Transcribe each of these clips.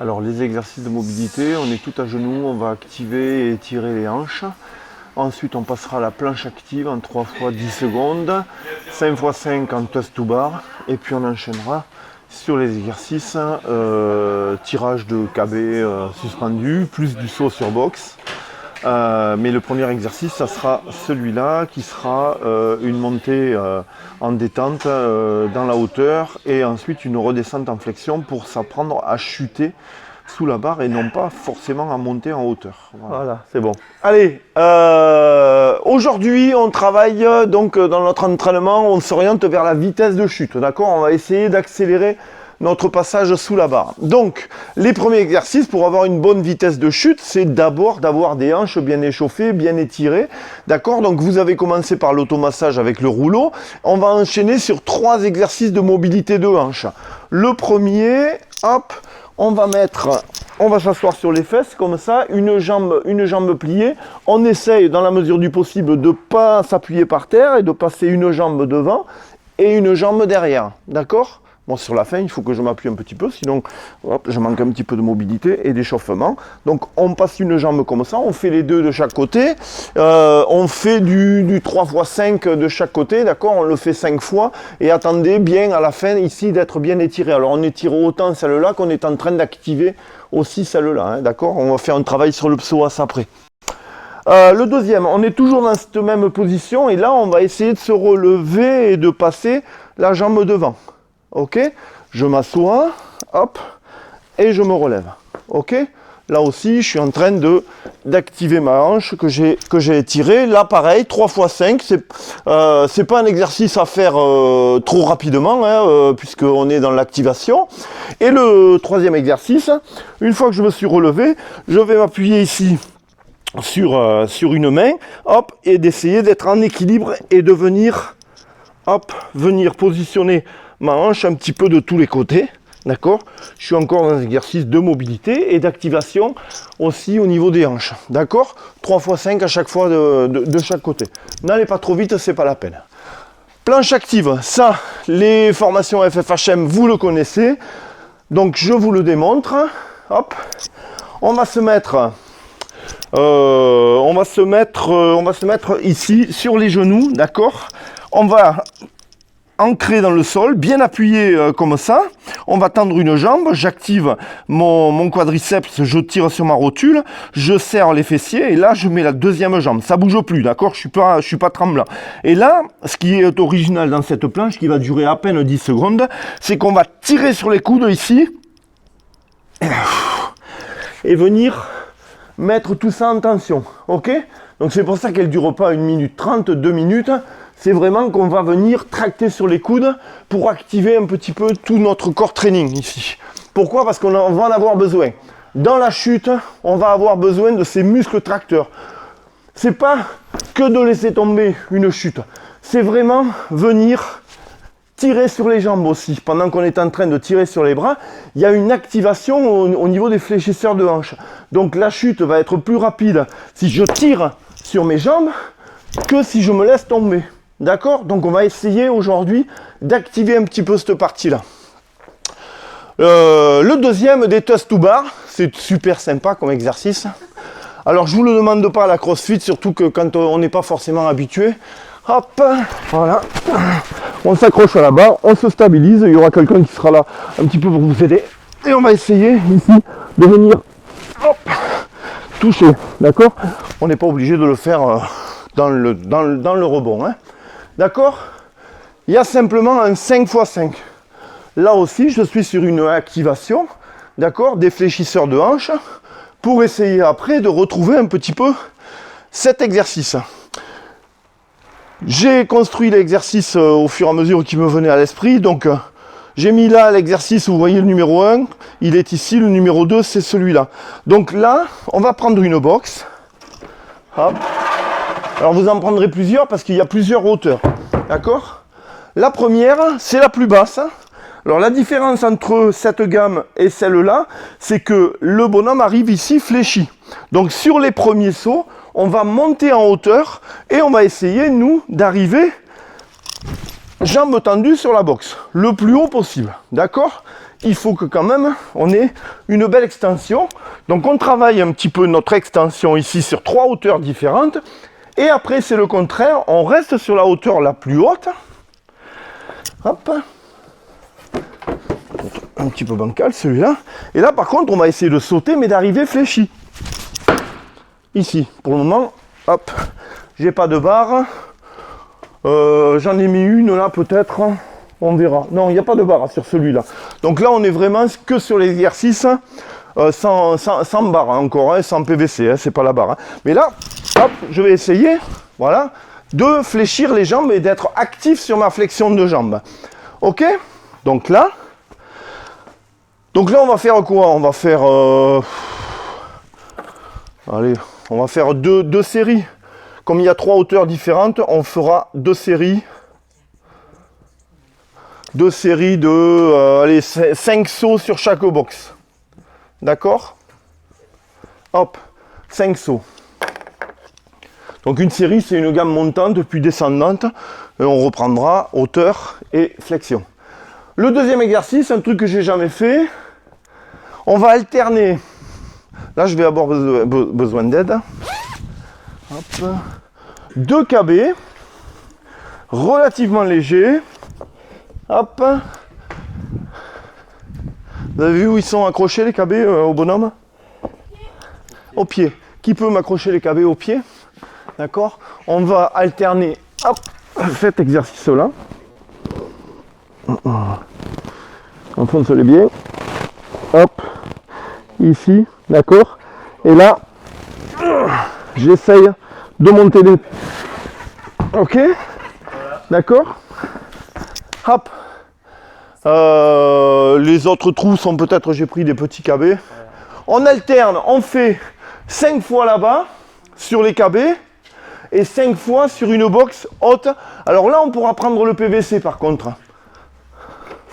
Alors les exercices de mobilité, on est tout à genoux, on va activer et étirer les hanches. Ensuite on passera à la planche active en 3 fois 10 secondes, 5 fois 5 en toast to bar, et puis on enchaînera sur les exercices tirage de KB suspendu, plus du saut sur box. Mais le premier exercice, ça sera celui-là qui sera une montée en détente dans la hauteur et ensuite une redescente en flexion pour s'apprendre à chuter sous la barre et non pas forcément à monter en hauteur. Voilà, c'est bon. Allez, aujourd'hui on travaille donc dans notre entraînement, on s'oriente vers la vitesse de chute, d'accord? On va essayer d'accélérer notre passage sous la barre. Donc, les premiers exercices pour avoir une bonne vitesse de chute, c'est d'abord d'avoir des hanches bien échauffées, bien étirées. D'accord? Donc, vous avez commencé par l'automassage avec le rouleau. On va enchaîner sur 3 exercices de mobilité de hanches. Le premier, hop, on va s'asseoir sur les fesses comme ça, une jambe pliée. On essaye, dans la mesure du possible, de ne pas s'appuyer par terre et de passer une jambe devant et une jambe derrière. D'accord? Bon, sur la fin, il faut que je m'appuie un petit peu, sinon hop, je manque un petit peu de mobilité et d'échauffement. Donc, on passe une jambe comme ça, on fait les deux de chaque côté. On fait du 3 x 5 de chaque côté, d'accord? On le fait 5 fois. Et attendez bien à la fin ici d'être bien étiré. Alors, on étire autant celle-là qu'on est en train d'activer aussi celle-là, hein, d'accord? On va faire un travail sur le psoas après. Le deuxième, on est toujours dans cette même position et là, on va essayer de se relever et de passer la jambe devant. Ok, je m'assois, hop, et je me relève. Ok, là aussi, je suis en train d'activer ma hanche que j'ai étirée. Là, pareil, 3 x 5, c'est pas un exercice à faire trop rapidement, hein, puisqu'on est dans l'activation. Et le troisième exercice, une fois que je me suis relevé, je vais m'appuyer ici sur une main, hop, et d'essayer d'être en équilibre et de venir positionner ma hanche un petit peu de tous les côtés, d'accord? Je suis encore dans un exercice de mobilité et d'activation aussi au niveau des hanches, d'accord? 3 x 5 à chaque fois de chaque côté. N'allez pas trop vite, c'est pas la peine. Planche active, ça, les formations FFHM, vous le connaissez, donc je vous le démontre. Hop, on va se mettre ici sur les genoux, d'accord? On va ancré dans le sol, bien appuyé comme ça. On va tendre une jambe, j'active mon quadriceps, je tire sur ma rotule, je serre les fessiers et là je mets la deuxième jambe. Ça bouge plus, d'accord? Je suis pas tremblant. Et là, ce qui est original dans cette planche, qui va durer à peine 10 secondes, c'est qu'on va tirer sur les coudes ici et venir mettre tout ça en tension, ok? Donc c'est pour ça qu'elle ne dure pas 1 minute 30, 2 minutes. C'est vraiment qu'on va venir tracter sur les coudes pour activer un petit peu tout notre corps training ici. Pourquoi? Parce qu'on va en avoir besoin. Dans la chute, on va avoir besoin de ces muscles tracteurs. C'est pas que de laisser tomber une chute. C'est vraiment venir tirer sur les jambes aussi. Pendant qu'on est en train de tirer sur les bras, il y a une activation au niveau des fléchisseurs de hanches. Donc la chute va être plus rapide si je tire sur mes jambes que si je me laisse tomber. D'accord? Donc on va essayer aujourd'hui d'activer un petit peu cette partie-là. Le deuxième, des toast to bar, c'est super sympa comme exercice. Alors je vous le demande pas à la CrossFit, surtout que quand on n'est pas forcément habitué. Hop, voilà. On s'accroche à la barre, on se stabilise, il y aura quelqu'un qui sera là un petit peu pour vous aider. Et on va essayer ici de venir toucher. D'accord? On n'est pas obligé de le faire dans le rebond, hein. D'accord? Il y a simplement un 5 x 5. Là aussi, je suis sur une activation, d'accord, des fléchisseurs de hanches, pour essayer après de retrouver un petit peu cet exercice. J'ai construit l'exercice au fur et à mesure qui me venait à l'esprit, donc j'ai mis là l'exercice, vous voyez le numéro 1, il est ici, le numéro 2, c'est celui-là. Donc là, on va prendre une box, hop. Alors vous en prendrez plusieurs parce qu'il y a plusieurs hauteurs, d'accord? La première, c'est la plus basse. Alors la différence entre cette gamme et celle-là, c'est que le bonhomme arrive ici fléchi. Donc sur les premiers sauts, on va monter en hauteur et on va essayer, nous, d'arriver jambes tendues sur la box, le plus haut possible, d'accord? il faut que quand même on ait une belle extension. Donc on travaille un petit peu notre extension ici sur 3 hauteurs différentes. Et après c'est le contraire, on reste sur la hauteur la plus haute. Hop. Un petit peu bancal celui-là. Et là par contre on va essayer de sauter mais d'arriver fléchi. Ici, pour le moment, hop, j'ai pas de barre. J'en ai mis une là peut-être, on verra. Non, il n'y a pas de barre sur celui-là. Donc là on est vraiment que sur l'exercice sans barre hein, encore, hein, sans PVC, hein, c'est pas la barre. Hein. Mais là, hop, je vais essayer, voilà, de fléchir les jambes et d'être actif sur ma flexion de jambes. Ok? Donc là on va faire quoi? On va faire... allez, on va faire deux séries. Comme il y a 3 hauteurs différentes, on fera 2 séries. 2 séries de allez, 5 sauts sur chaque box. D'accord? Hop, 5 sauts. Donc une série, c'est une gamme montante puis descendante. Et on reprendra hauteur et flexion. Le deuxième exercice, un truc que j'ai jamais fait. On va alterner. Là, je vais avoir besoin d'aide. Hop. 2 KB. Relativement légers. Hop. Vous avez vu où ils sont accrochés les KB au bonhomme? Au pied. Qui peut m'accrocher les KB au pied? D'accord? On va alterner hop, cet exercice-là. Enfonce-les bien. Hop. Ici. D'accord? Et là, j'essaye de monter les... Ok? D'accord? Hop. Les autres trous sont peut-être, j'ai pris des petits KB. On alterne, on fait 5 fois là-bas sur les KB et 5 fois sur une box haute. Alors là, on pourra prendre le PVC par contre.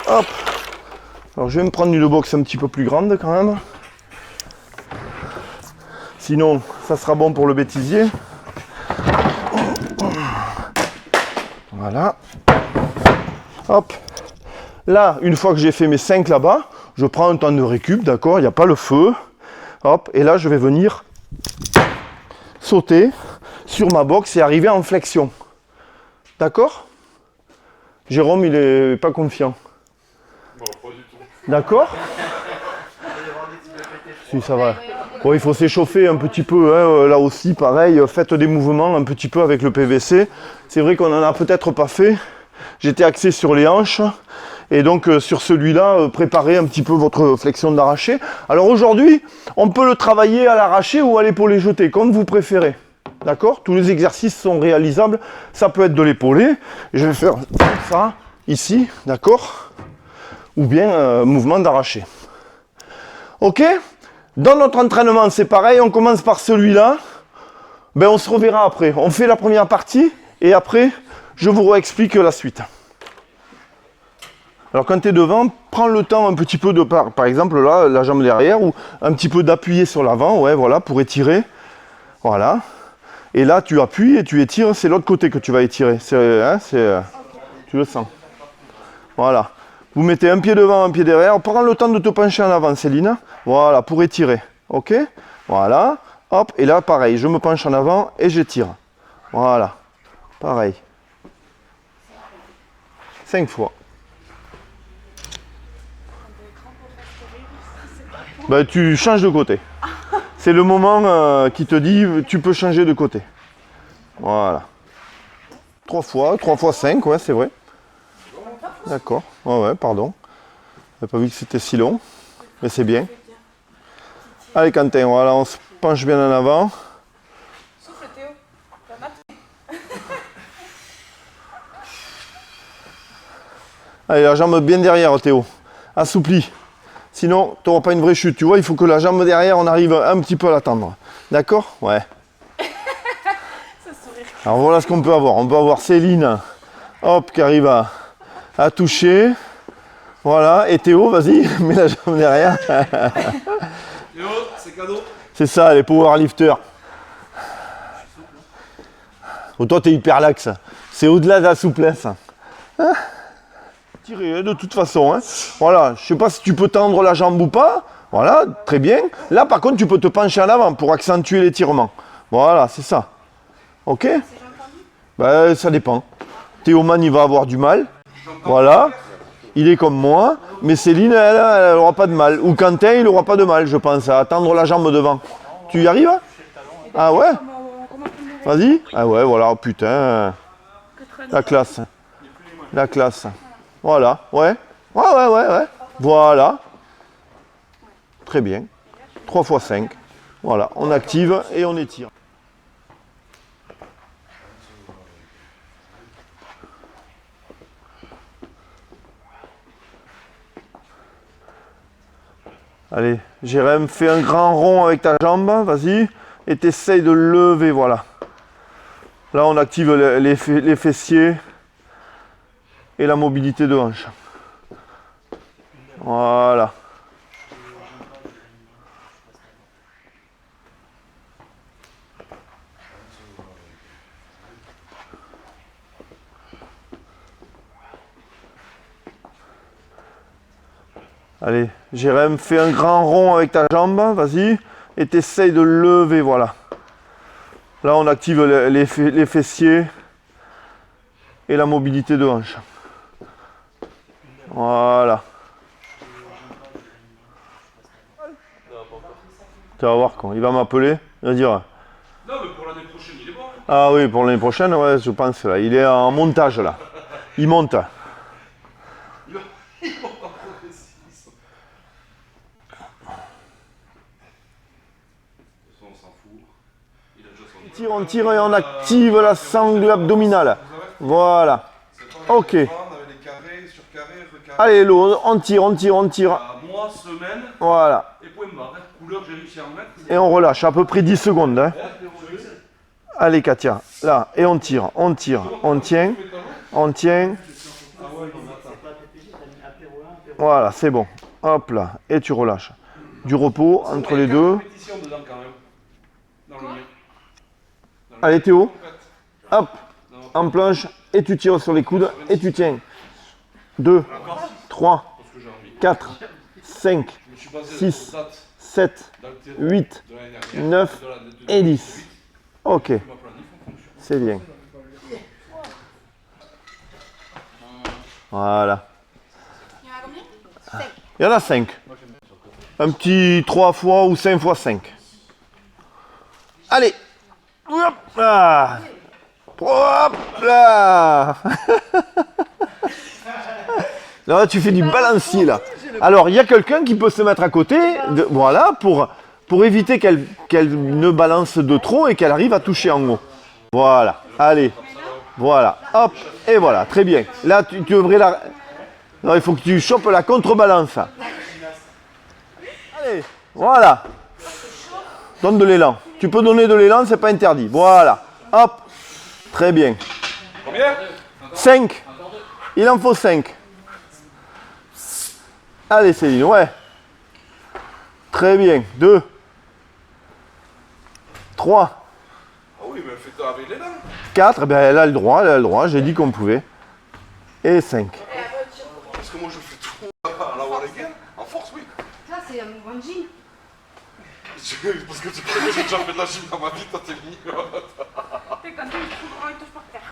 Hop. Alors je vais me prendre une box un petit peu plus grande quand même. Sinon, ça sera bon pour le bêtisier. Voilà. Hop. Là, une fois que j'ai fait mes 5 là-bas, je prends un temps de récup, d'accord, il n'y a pas le feu. Hop, et là, je vais venir sauter sur ma box et arriver en flexion. D'accord? Jérôme, il est pas confiant. Bon, pas du tout. D'accord? Si, ça va. Bon, il faut s'échauffer un petit peu, hein, là aussi, pareil, faites des mouvements un petit peu avec le PVC. C'est vrai qu'on n'en a peut-être pas fait. J'étais axé sur les hanches. Et donc sur celui-là, préparez un petit peu votre flexion d'arraché. Alors aujourd'hui, on peut le travailler à l'arraché ou à l'épaulé jeté, comme vous préférez. D'accord? Tous les exercices sont réalisables. Ça peut être de l'épaulé. Je vais faire ça ici, d'accord? Ou bien mouvement d'arraché. Ok? Dans notre entraînement, c'est pareil. On commence par celui-là. Ben, on se reverra après. On fait la première partie et après, je vous réexplique la suite. Alors quand tu es devant, prends le temps un petit peu de, par exemple là, la jambe derrière, ou un petit peu d'appuyer sur l'avant, ouais, voilà, pour étirer. Voilà. Et là, tu appuies et tu étires, c'est l'autre côté que tu vas étirer. Tu le sens. Voilà. Vous mettez un pied devant, un pied derrière. Prends le temps de te pencher en avant, Céline. Voilà, pour étirer. Ok? Voilà. Hop. Et là, pareil, je me penche en avant et j'étire. Voilà. Pareil. 5 fois. Ben, tu changes de côté. C'est le moment qui te dit tu peux changer de côté. Voilà. 3 fois 5, ouais, c'est vrai. D'accord. Ouais, pardon. J'avais pas vu que c'était si long. Mais c'est bien. Allez, Quentin, voilà, on se penche bien en avant. Souffle, Théo. Allez, la jambe bien derrière, Théo. Assoupli. Sinon, tu n'auras pas une vraie chute. Tu vois, il faut que la jambe derrière, on arrive un petit peu à l'attendre. D'accord? Ouais. Alors voilà ce qu'on peut avoir. On peut avoir Céline, hop, qui arrive à toucher. Voilà. Et Théo, vas-y, mets la jambe derrière. Théo, c'est cadeau. C'est ça, les powerlifters. Oh, toi, tu es hyper laxe. C'est au-delà de la souplesse. Tirer de toute façon. Hein. Voilà, je sais pas si tu peux tendre la jambe ou pas. Voilà, très bien. Là, par contre, tu peux te pencher en avant pour accentuer l'étirement. Voilà, c'est ça. Ok? Ben, ça dépend. Théoman, il va avoir du mal. Voilà. Il est comme moi. Mais Céline, elle n'aura pas de mal. Ou Quentin, il n'aura pas de mal, je pense, à tendre la jambe devant. Tu y arrives? Ah ouais? Vas-y. Ah ouais, voilà, putain. La classe. La classe. Voilà, ouais. Ouais. Voilà. Très bien. 3 x 5. Voilà, on active et on étire. Allez, Jérém, fais un grand rond avec ta jambe, vas-y. Et t'essayes de lever, voilà. Là, on active les fessiers et la mobilité de hanche. Voilà. Allez, Jérém, fais un grand rond avec ta jambe, vas-y. Et t'essayes de lever, voilà. Là, on active les fessiers et la mobilité de hanche. Voilà. Tu vas voir quand il va m'appeler, il va dire. Non, mais pour l'année prochaine, il est bon. Ah oui, pour l'année prochaine, ouais, je pense là. Il est en montage là. Il monte. On tire et on active la sangle abdominale. Voilà. Ok. Allez, l'eau, on tire. Mois, semaine. Voilà. Et point barre. Couleur, j'ai réussi à en mettre. Et on relâche à peu près 10 secondes. Hein. Allez, Katia. Là, et on tire. On tient. Voilà, c'est bon. Hop là. Et tu relâches. Du repos entre les deux. Allez Théo, hop, en planche, et tu tires sur les coudes, et tu tiens. 2, 3, 4, 5, 6, 7, 8, 9 et 10. Ok, c'est bien. Voilà. Il y en a 5. Un petit 3 fois ou 5 fois 5. Allez. Hop là. Hop là. Là, tu fais du balancier là. Alors, il y a quelqu'un qui peut se mettre à côté, voilà, pour éviter qu'elle ne balance de trop et qu'elle arrive à toucher en haut. Voilà, allez. Voilà, hop, et voilà, très bien. Là, tu devrais la... Non, il faut que tu chopes la contrebalance. Allez, voilà. Donne de l'élan. Tu peux donner de l'élan, c'est pas interdit. Voilà. Hop. Très bien. Combien? 5. Il en faut 5. Allez Céline, ouais. Très bien. 2. 3. Ah oui, mais fais-toi avec les dents. 4. Ben, elle a le droit. J'ai dit qu'on pouvait. Et 5. Parce que moi je fais tout à l'avoir les gains. En force, oui. Ça, c'est un mouvement de gym. Parce que tu connais, j'ai déjà fait de la gym dans ma vie, toi t'es mis. T'es quand il est trop grand, il touche par terre.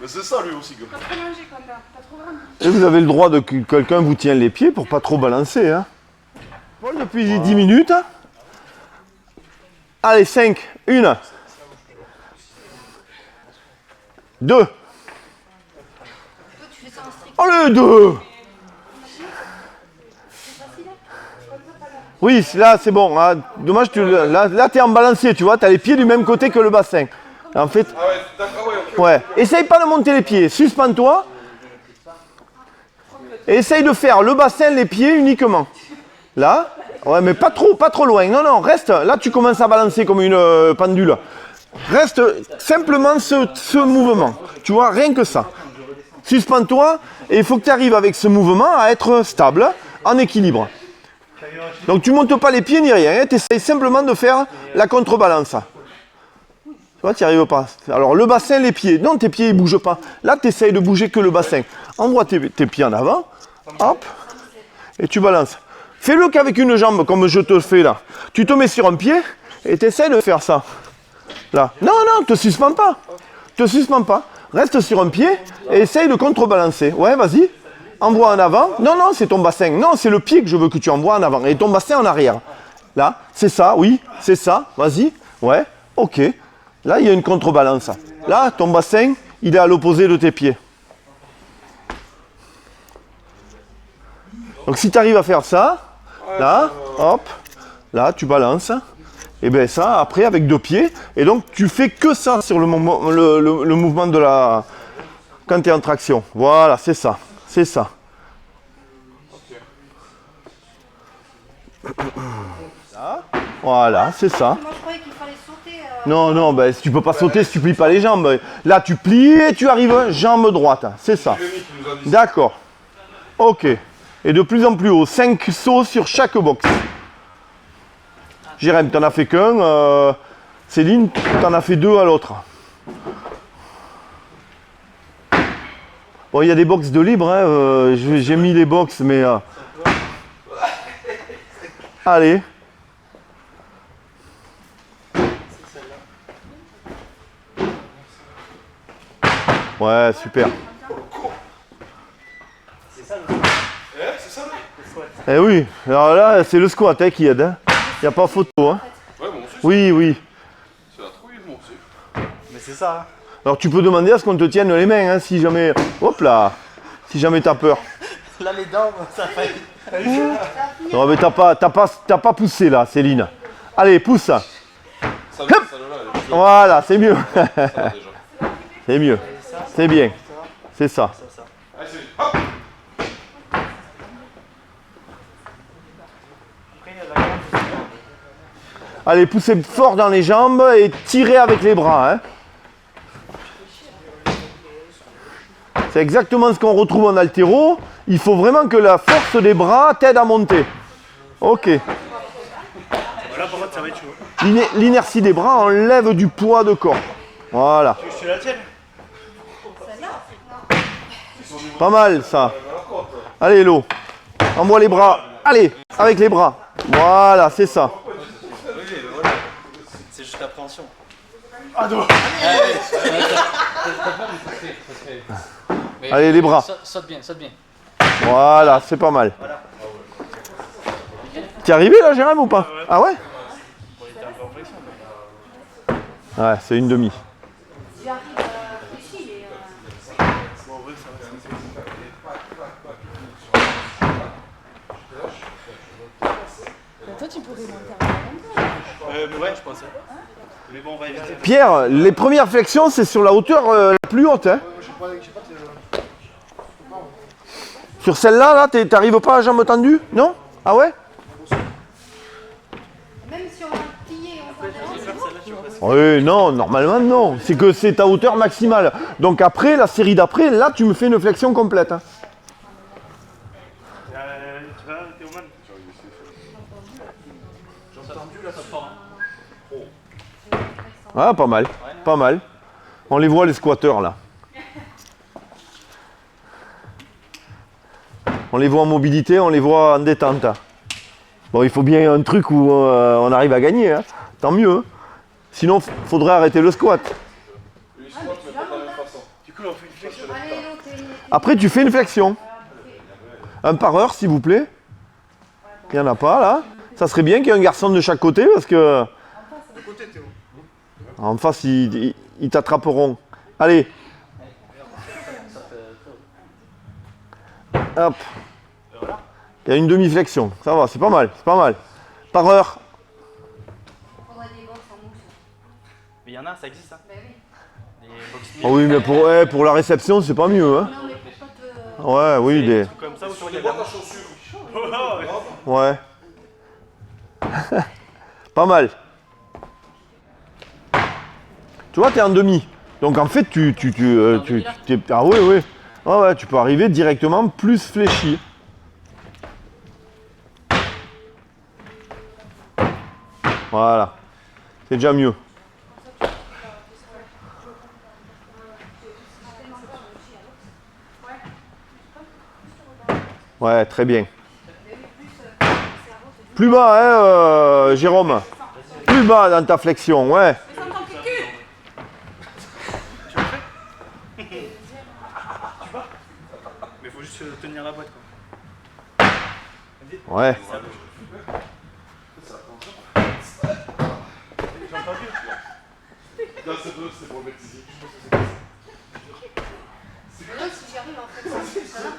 Mais c'est ça lui aussi, gars. T'as trop mangé, Quentin. T'as trop grandi. Et vous avez le droit de que quelqu'un vous tienne les pieds pour pas trop balancer. Hein. Paul, depuis 10 minutes. Allez, 5. 1. 2. Toi, tu fais ça en strict. Allez, 2. Oui, là c'est bon. Hein. Dommage, là tu es en balancier, tu vois, tu as les pieds du même côté que le bassin. En fait, Ah ouais, d'accord, ouais, ok. ouais. Essaye pas de monter les pieds, suspends-toi. Et essaye de faire le bassin, les pieds uniquement. Là, ouais, mais pas trop loin. Non, reste. Là, tu commences à balancer comme une pendule. Reste simplement ce mouvement. Tu vois, rien que ça. Suspends-toi et il faut que tu arrives avec ce mouvement à être stable, en équilibre. Donc tu montes pas les pieds ni rien, tu essayes simplement de faire la contrebalance. Tu vois, tu n'y arrives pas. Alors, le bassin, les pieds. Non, tes pieds, ils ne bougent pas. Là, tu essayes de bouger que le bassin. Envoie tes pieds en avant. Hop. Et tu balances. Fais-le qu'avec une jambe, comme je te le fais là. Tu te mets sur un pied et tu essaies de faire ça. Là. Non, non, te suspends pas. Te suspends pas. Reste sur un pied et essaye de contrebalancer. Ouais, vas-y. Envoie en avant. Non, non, c'est ton bassin. Non, c'est le pied que je veux que tu envoies en avant. Et ton bassin en arrière. Là, c'est ça, oui, c'est ça. Vas-y. Ouais, ok. Là, il y a une contrebalance. Là, ton bassin, il est à l'opposé de tes pieds. Donc, si tu arrives à faire ça, là, hop, là, tu balances. Et bien ça, après, avec 2 pieds. Et donc, tu fais que ça sur le mouvement de la... Quand tu es en traction. Voilà, c'est ça. C'est ça. Là, voilà, c'est ça. Moi, je croyais qu'il fallait sauter. Non, non, ben, tu peux pas sauter si tu plies pas les jambes. Là, tu plies et tu arrives jambe droite. C'est ça. D'accord. Ok. Et de plus en plus haut. 5 sauts sur chaque box. Jérém, t'en as fait qu'un. Céline, t'en as fait 2 à l'autre. Bon, il y a des box de libre. Hein. J'ai mis les box, mais... Allez. Ouais, super. C'est ça le squat. Eh oui, alors là, c'est le squat hein, qui aide. Il n'y a pas photo. Hein. Ouais, mon aussi. Oui, oui. C'est la trouille, mon aussi. Mais c'est ça. Alors tu peux demander à ce qu'on te tienne les mains, hein, si jamais... Hop là. Si jamais t'as peur. Là, les dents, ça fait. Non mais t'as pas poussé là, Céline. Allez, pousse. Ça, celle-là, elle est Voilà, c'est mieux. ça, déjà. C'est mieux. C'est bien. C'est ça. Allez, c'est... Hop. Allez, poussez fort dans les jambes et tirez avec les bras. Hein. C'est exactement ce qu'on retrouve en haltéro. Il faut vraiment que la force des bras t'aide à monter. Ok. Voilà, par contre, ça va être chaud. L'inertie des bras enlève du poids de corps. Voilà. Tu la tienne? Pas mal ça. Allez, Hello. Envoie les bras. Allez, avec les bras. Voilà, c'est ça. C'est juste l'appréhension. Allez, les bras. Saute bien, saute bien. Voilà, c'est pas mal. T'es arrivé là, Jérém, ou pas? Ah ouais? Ouais, c'est une demi. J'arrive ici, mais. Toi, tu pourrais monter un Ouais, je pensais. Mais bon, on va éviter. Pierre, les premières flexions, c'est sur la hauteur la plus haute. Hein. Sur celle-là, là, t'arrives pas à jambes tendues? Non? Ah ouais? Même si on va plier et on va devant, Oui, non, normalement non. C'est que c'est ta hauteur maximale. Donc après, la série d'après, là, tu me fais une flexion complète. Hein. Tu vas, Théoman? Ah, pas mal, pas mal. On les voit les squatteurs là. On les voit en mobilité, on les voit en détente. Bon, il faut bien un truc où on arrive à gagner, hein. Tant mieux. Hein. Sinon, faudrait arrêter le squat. Lui, il squatte, mais pas de la même façon. Du coup, là, on fait une flexion. allez, l'autre, t'es- Après, tu fais une flexion. Un par heure, s'il vous plaît. Il n'y en a pas là. Ça serait bien qu'il y ait un garçon de chaque côté parce que. En face, ils t'attraperont. Allez. Hop. Il y a une demi-flexion. Ça va, c'est pas mal, c'est pas mal. Par heure. faudrait des box en mousse. Mais il y en a, ça existe, hein. Ben oui. Des box Ah oui, mais pour la réception, c'est pas mieux. Hein. Non, mais pour pas te. Ouais, oui, des. comme ça, ou sur Sur les les boîtes à chaussures. Ouais. Pas mal. Tu vois, t'es en demi. Donc en fait, ah oui, oui. Ah ouais, tu peux arriver directement plus fléchi. Voilà. C'est déjà mieux. Ouais, très bien. Plus bas, hein, Jérôme. Plus bas dans ta flexion, ouais. Descends ton petit cul. Mais faut juste tenir la boîte quoi. Ouais. Non, c'est pour le mettre ici. Là, si j'y arrive en fait, ça va.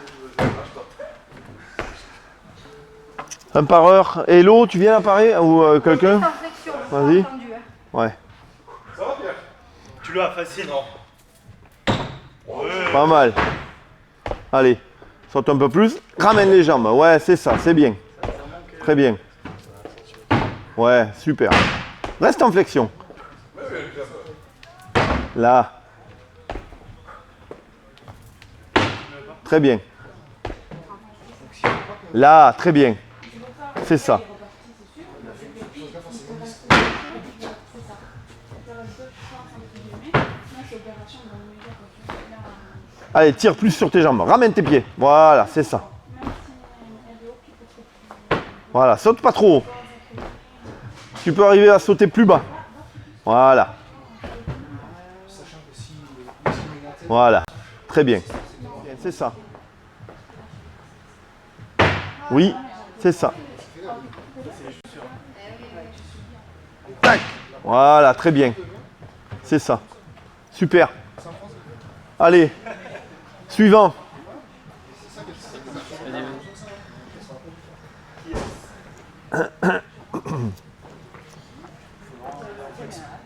Un par heure. Hello, tu viens à Paris ou quelqu'un? En flexion, Vas-y. entendu, hein. Ouais. Ça va, Pierre? Tu l'as facile. Non. Pas mal. Allez, saute un peu plus. Ramène les jambes. Ouais, c'est ça, c'est bien. Très bien. Ouais, super. Reste en flexion. Là. Très bien. Là, très bien. C'est ça. Allez, tire plus sur tes jambes. Ramène tes pieds. Voilà, c'est ça. Voilà, saute pas trop haut. Tu peux arriver à sauter plus bas. Voilà. Voilà. Très bien. C'est ça. Oui, c'est ça. Tac. Voilà, très bien. C'est ça. Super. Allez. Suivant.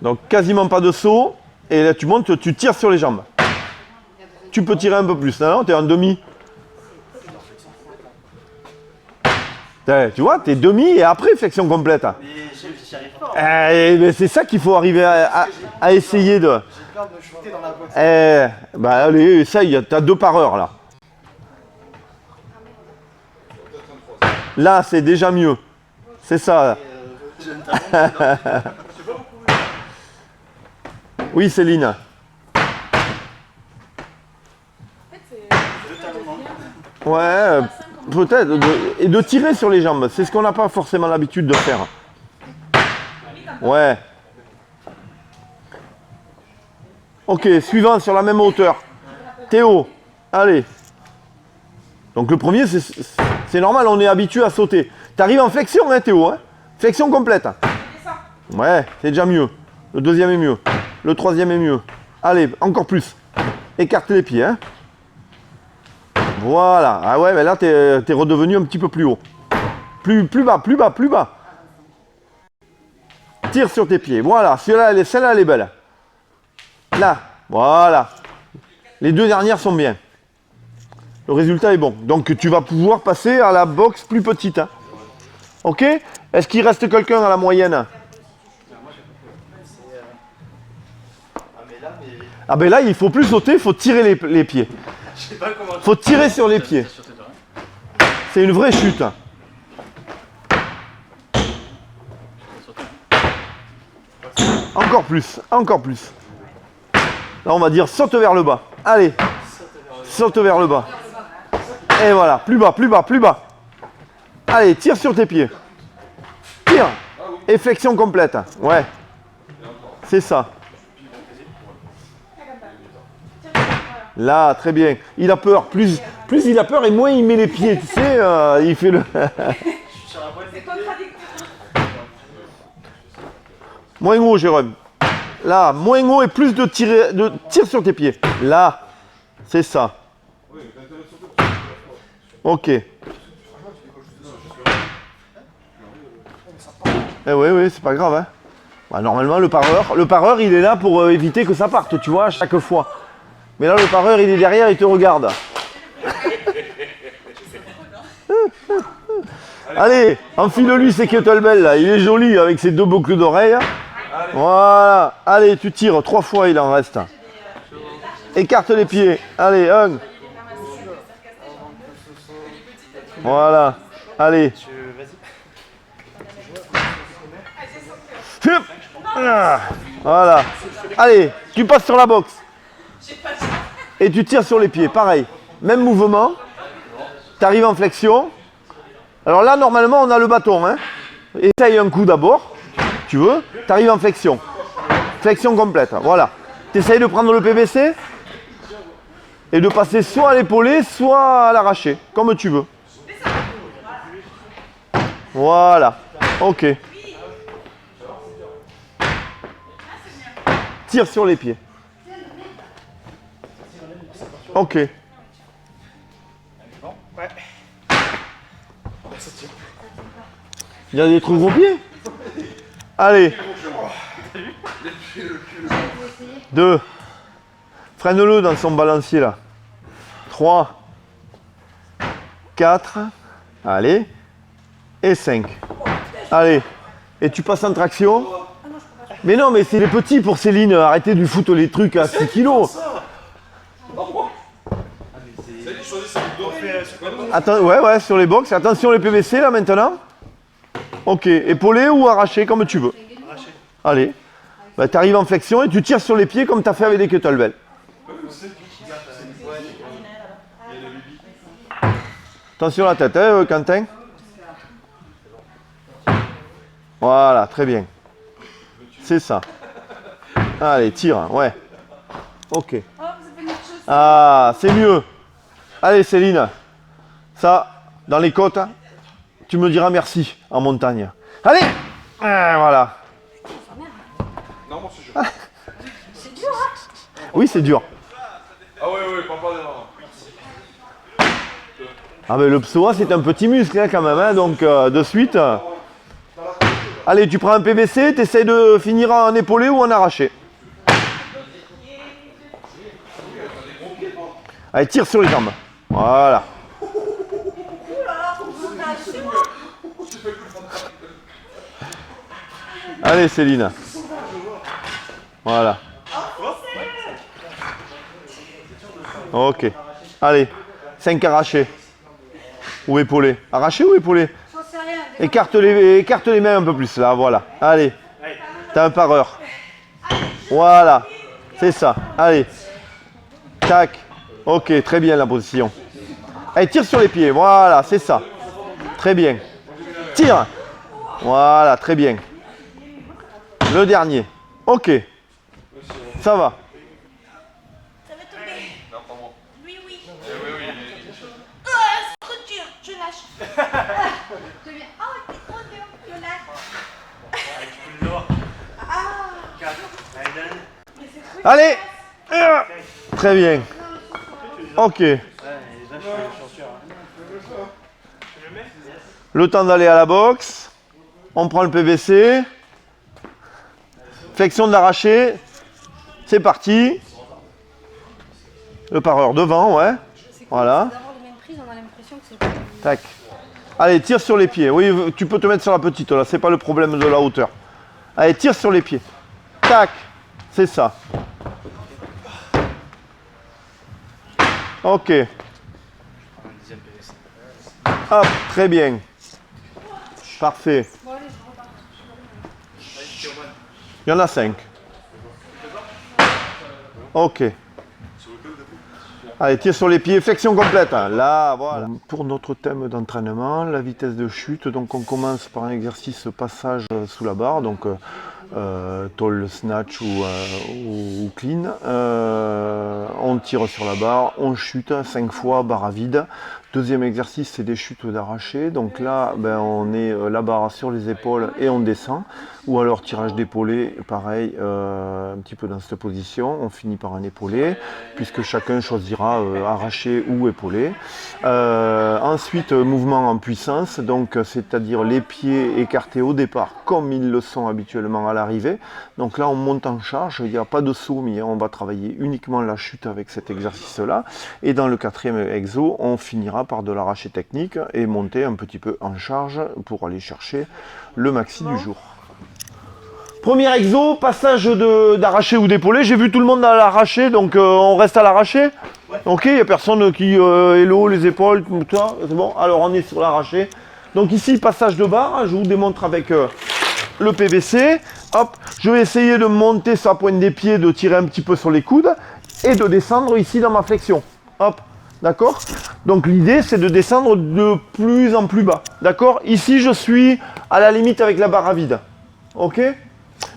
Donc quasiment pas de saut. Et là tu montes, tu tires sur les jambes. Tu peux tirer un peu plus. Non, tu es en demi. Tu vois, tu es demi et après flexion complète. Mais j'y arrive pas. Mais c'est ça qu'il faut arriver à essayer de... J'ai peur de shooter dans la boîte. Bah allez, essaye, t'as 2 par heure là. Là, c'est déjà mieux. C'est ça. Oui, Céline. Ouais, peut-être. Et de tirer sur les jambes. C'est ce qu'on n'a pas forcément l'habitude de faire. Ouais. Ok, suivant sur la même hauteur. Théo, allez. Donc le premier, c'est normal, on est habitué à sauter. T'arrives en flexion, hein, Théo, hein? Flexion complète. Ouais, c'est déjà mieux. Le deuxième est mieux. Le troisième est mieux. Allez, encore plus. Écarte les pieds, hein. Voilà. Ah ouais, mais là, t'es redevenu un petit peu plus haut. Plus bas, plus bas, plus bas. Tire sur tes pieds. Voilà, celle-là, elle est belle. Là, voilà. Les 2 dernières sont bien. Le résultat est bon. Donc tu vas pouvoir passer à la boxe plus petite. Hein. Ok? Est-ce qu'il reste quelqu'un à la moyenne? Ah ben là, il faut plus sauter, il faut tirer les pieds. Il faut tirer sur les pieds. C'est une vraie chute. Encore plus, encore plus. Là, on va dire saute vers le bas. Allez, saute vers le bas. Et voilà, plus bas, plus bas, plus bas. Allez, tire sur tes pieds. Tire. Et flexion complète. Ouais. C'est ça. Là, très bien. Il a peur. Plus il a peur et moins il met les pieds. Tu sais, il fait le... C'est contradictoire. Moins haut, Jérôme. Là, moins haut et plus de tir sur tes pieds. Là, c'est ça. Ok. Eh oui, c'est pas grave. Hein. Bah, normalement, le pareur, il est là pour éviter que ça parte, tu vois, à chaque fois. Mais là, le pareur, il est derrière, il te regarde. Allez, enfile-lui ses kettlebells, là. Il est joli avec ses 2 boucles d'oreilles. Voilà. Allez, tu tires 3 fois, il en reste. Écarte les pieds. Allez, 1. Voilà. Allez. Voilà. Allez, tu passes sur la boxe. Et tu tires sur les pieds. Pareil. Même mouvement. Tu arrives en flexion. Alors là, normalement, on a le bâton. Hein. Essaye un coup d'abord, tu veux. Tu arrives en flexion. Flexion complète, voilà. Tu essayes de prendre le PVC et de passer soit à l'épaulé, soit à l'arraché, comme tu veux. Voilà, ok. Tire sur les pieds. Ok. Ouais. Il y a des trucs au pied. Allez. 2. Freine-le dans son balancier là. 3. 4. Allez. Et 5. Allez. Et tu passes en traction. Mais non, mais c'est les petits pour Céline. Arrêtez de lui foutre les trucs à 6 kilos. Attends, ouais, sur les box. Attention les PVC là maintenant. Ok. Épaulé ou arraché comme tu veux. Arraché. Allez. Bah, tu arrives en flexion et tu tires sur les pieds comme tu as fait avec des kettlebells. Attention à la tête, hein, Quentin. Voilà, très bien. C'est ça. Allez, tire, ouais. Ok. Oh, vous avez une autre chose. Ah, c'est mieux. Allez, Céline. Ça, dans les côtes, tu me diras merci en montagne. Allez. Ah, voilà. Non, moi c'est sûr. C'est dur, hein? Oui, c'est dur. Ah ouais, pas des mains. Ah mais le psoas c'est un petit muscle hein, quand même, hein, donc de suite. Allez, tu prends un PVC, tu essaies de finir en épaulé ou en arraché. Allez, tire sur les jambes. Voilà. Allez Céline. Voilà. Ok. Allez, 5 arrachés. Ou épaulé. Arraché ou épaulé? J'en sais rien. Écarte les mains un peu plus là, voilà. Allez. T'as un par heure. Voilà. C'est ça. Allez. Tac. Ok, très bien la position. Allez, tire sur les pieds. Voilà, c'est ça. Très bien. Tire. Voilà, très bien. Le dernier. Ok. Ça va. Ça va tomber. Non, pas moi. Oui, oui. Oui. C'est trop dur. Je lâche. Je viens. Oh, c'est trop dur. Je lâche. Allez, tu peux le voir. 4. Allez, donne. Allez. Très bien. Ok. Ouais, les vaches, je suis sûr. Le temps d'aller à la boxe. On prend le PVC. Flexion de l'arraché. C'est parti. Le pareur devant, ouais. Voilà. D'avoir les mêmes prises, on a l'impression que c'est. Tac. Allez, tire sur les pieds. Oui, tu peux te mettre sur la petite là, c'est pas le problème de la hauteur. Allez, tire sur les pieds. Tac. C'est ça. Ok. Hop, très bien. Parfait. Il y en a 5. Ok. Allez, tire sur les pieds, flexion complète. Là, voilà. Pour notre thème d'entraînement, la vitesse de chute, donc on commence par un exercice passage sous la barre, donc tall snatch ou clean. On tire sur la barre, on chute 5 fois, barre à vide. Deuxième exercice, c'est des chutes d'arraché. Donc là, on est la barre sur les épaules et on descend. Ou alors tirage d'épaulé, pareil, un petit peu dans cette position. On finit par un épaulé, puisque chacun choisira arraché ou épaulé. Ensuite, mouvement en puissance, donc c'est-à-dire les pieds écartés au départ, comme ils le sont habituellement à l'arrivée. Donc là, on monte en charge, il n'y a pas de saut, mais on va travailler uniquement la chute avec cet exercice-là. Et dans le quatrième exo, on finira par de l'arraché technique et monter un petit peu en charge pour aller chercher le maxi du jour. Premier exo, passage d'arraché ou d'épaulé. J'ai vu tout le monde à l'arraché, donc on reste à l'arraché. Ok, il n'y a personne qui hello les épaules, tout ça. C'est bon, alors on est sur l'arraché. Donc ici, passage de barre, je vous démontre avec le PVC. Hop, je vais essayer de monter sur la pointe des pieds, de tirer un petit peu sur les coudes et de descendre ici dans ma flexion. Hop, D'accord? Donc l'idée, c'est de descendre de plus en plus bas. D'accord? Ici, je suis à la limite avec la barre à vide. Ok?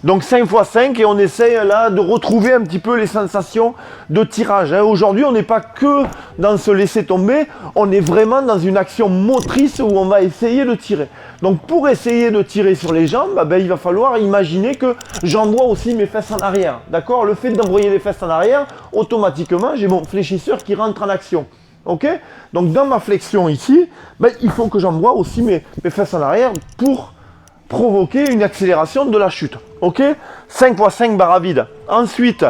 Donc 5 x 5 et on essaye là de retrouver un petit peu les sensations de tirage. Hein. Aujourd'hui, on n'est pas que dans se laisser tomber, on est vraiment dans une action motrice où on va essayer de tirer. Donc pour essayer de tirer sur les jambes, il va falloir imaginer que j'envoie aussi mes fesses en arrière. D'accord? Le fait d'envoyer les fesses en arrière, automatiquement, j'ai mon fléchisseur qui rentre en action. Ok? Donc dans ma flexion ici, il faut que j'envoie aussi mes fesses en arrière pour provoquer une accélération de la chute. Ok? 5 x 5 barre à vide. Ensuite,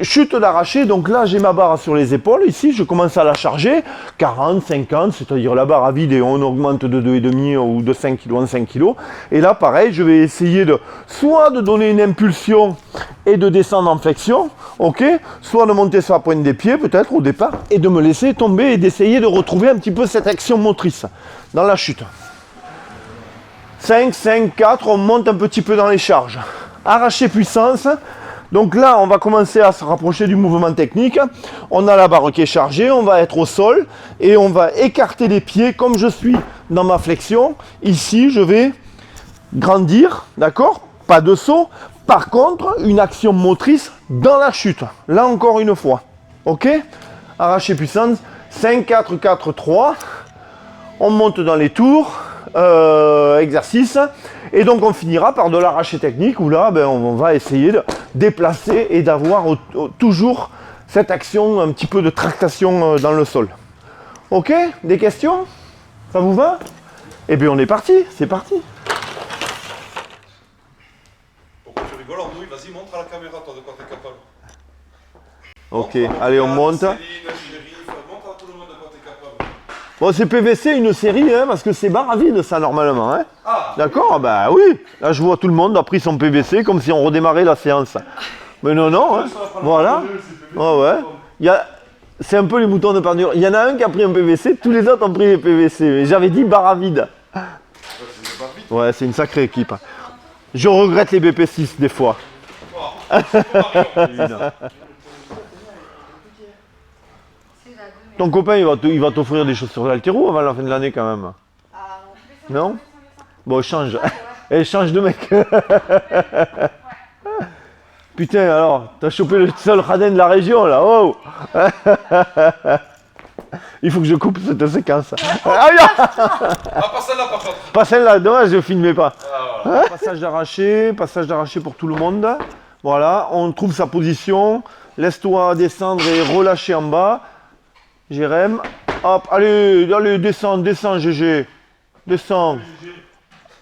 chute d'arraché. Donc là, j'ai ma barre sur les épaules. Ici, je commence à la charger. 40, 50, c'est-à-dire la barre à vide et on augmente de 2,5 ou de 5 kg en 5 kg. Et là, pareil, je vais essayer soit de donner une impulsion et de descendre en flexion. Ok? Soit de monter sur la pointe des pieds, peut-être au départ, et de me laisser tomber et d'essayer de retrouver un petit peu cette action motrice dans la chute. 5, 5, 4, on monte un petit peu dans les charges. Arraché puissance. Donc là, on va commencer à se rapprocher du mouvement technique. On a la barre qui est chargée, on va être au sol et on va écarter les pieds comme je suis dans ma flexion. Ici, je vais grandir, d'accord? Pas de saut. Par contre, une action motrice dans la chute. Là encore une fois. Ok? Arraché puissance. 5, 4, 4, 3. On monte dans les tours. Exercice et donc on finira par de l'arraché technique où là on va essayer de déplacer et d'avoir toujours cette action un petit peu de tractation dans le sol. Ok? Des questions? Ça vous va? Eh bien on est parti, c'est parti. Pourquoi tu rigoles, Andouille? Vas-y, montre à la caméra toi de quoi t'es capable. Ok, allez on monte. Céline, Shérif, montre à tout le monde de quoi t'es capable. Bon, c'est PVC une série, hein, parce que c'est barre à vide, ça, normalement. Hein. Ah. D'accord? Bah oui. Là, je vois tout le monde a pris son PVC comme si on redémarrait la séance. Mais non, non. Hein. Voilà. Oh, ouais. C'est un peu les moutons de perdure. Il y en a un qui a pris un PVC, tous les autres ont pris les PVC. Mais j'avais dit barre à vide. Ouais, c'est une sacrée équipe. Je regrette les BP6 des fois. Ton copain, il va t'offrir des chaussures d'haltéro avant la fin de l'année quand même. Non? Bon, change. Et change de mec. Putain, alors, t'as chopé le seul radin de la région là. Oh. Il faut que je coupe cette séquence. Ah, pas celle-là par contre. Pas celle-là, dommage, je ne filmais pas. Ah, voilà. Passage d'arraché pour tout le monde. Voilà, on trouve sa position. Laisse-toi descendre et relâcher en bas. Jérém, hop, allez, descends, GG, descends,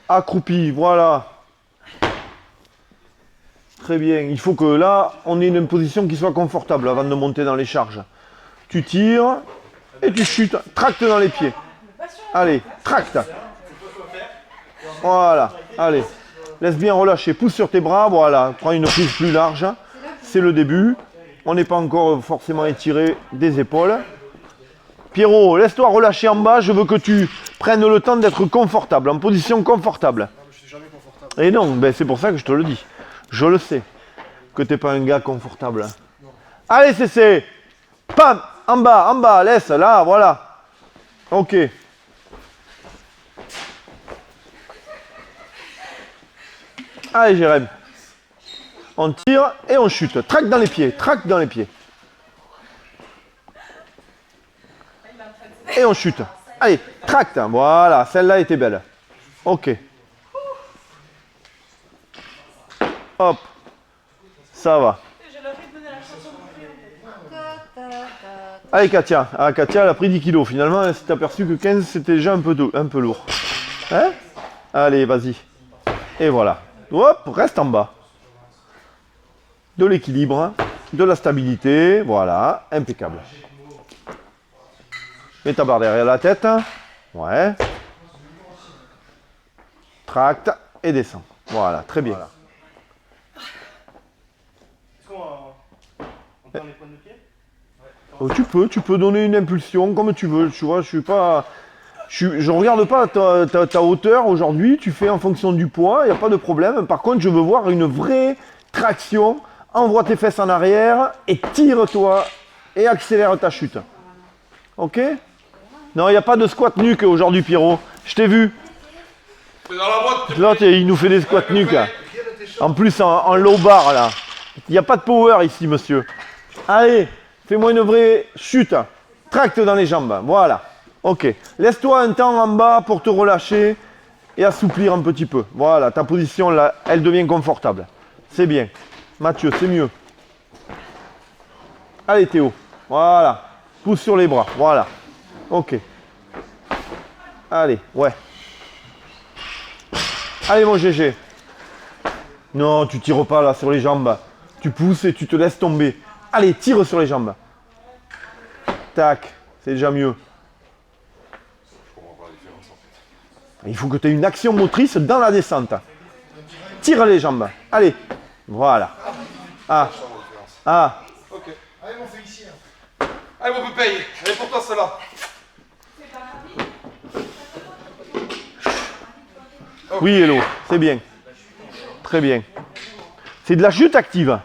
accroupi, voilà. Très bien, il faut que là, on ait une position qui soit confortable avant de monter dans les charges. Tu tires et tu chutes, tracte dans les pieds. Allez, tracte. Voilà, allez, laisse bien relâcher, pousse sur tes bras, voilà, prends une prise plus large, c'est le début. On n'est pas encore forcément étiré des épaules. Pierrot, laisse-toi relâcher en bas, je veux que tu prennes le temps d'être confortable, en position confortable. Je suis jamais confortable. Et non, c'est pour ça que je te le dis. Je le sais, que t'es pas un gars confortable. Allez, CC. Pam, en bas, laisse, là, voilà. Ok. Allez, Jérém. On tire et on chute. Traque dans les pieds, Et on chute. Allez, tracte. Voilà, celle-là était belle. Ok. Hop. Ça va. Allez, Katia. Ah, Katia, elle a pris 10 kilos. Finalement, elle s'est aperçue que 15, c'était déjà un peu lourd. Hein? Allez, vas-y. Et voilà. Hop, reste en bas. De l'équilibre, de la stabilité. Voilà, impeccable. Mets ta barre derrière la tête. Ouais. Tracte et descends. Voilà, très bien. Est-ce qu'on tend les pointes de pied? Oh, tu peux donner une impulsion comme tu veux. Tu vois, je regarde pas ta hauteur aujourd'hui. Tu fais en fonction du poids, il n'y a pas de problème. Par contre, je veux voir une vraie traction. Envoie tes fesses en arrière et tire-toi et accélère ta chute. Ok? Non, il n'y a pas de squat nuque aujourd'hui, Pierrot. Je t'ai vu. T'es dans la boîte. L'autre, il nous fait des squats nuques. En plus, en low bar, là. Il n'y a pas de power ici, monsieur. Allez, fais-moi une vraie chute. Tracte dans les jambes. Voilà. Ok. Laisse-toi un temps en bas pour te relâcher et assouplir un petit peu. Voilà, ta position, là, elle devient confortable. C'est bien. Mathieu, c'est mieux. Allez, Théo. Voilà. Pousse sur les bras. Voilà. Ok. Allez, ouais. Allez, mon GG. Non, tu tires pas là sur les jambes. Tu pousses et tu te laisses tomber. Allez, tire sur les jambes. Tac, c'est déjà mieux. Il faut que tu aies une action motrice dans la descente. Tire les jambes. Allez, voilà. Ah, ah. Ok. Allez, mon Félicien. Allez, mon Pépé. Allez, pour toi, celle-là. Oui, Hello, c'est bien. Très bien. C'est de la chute active.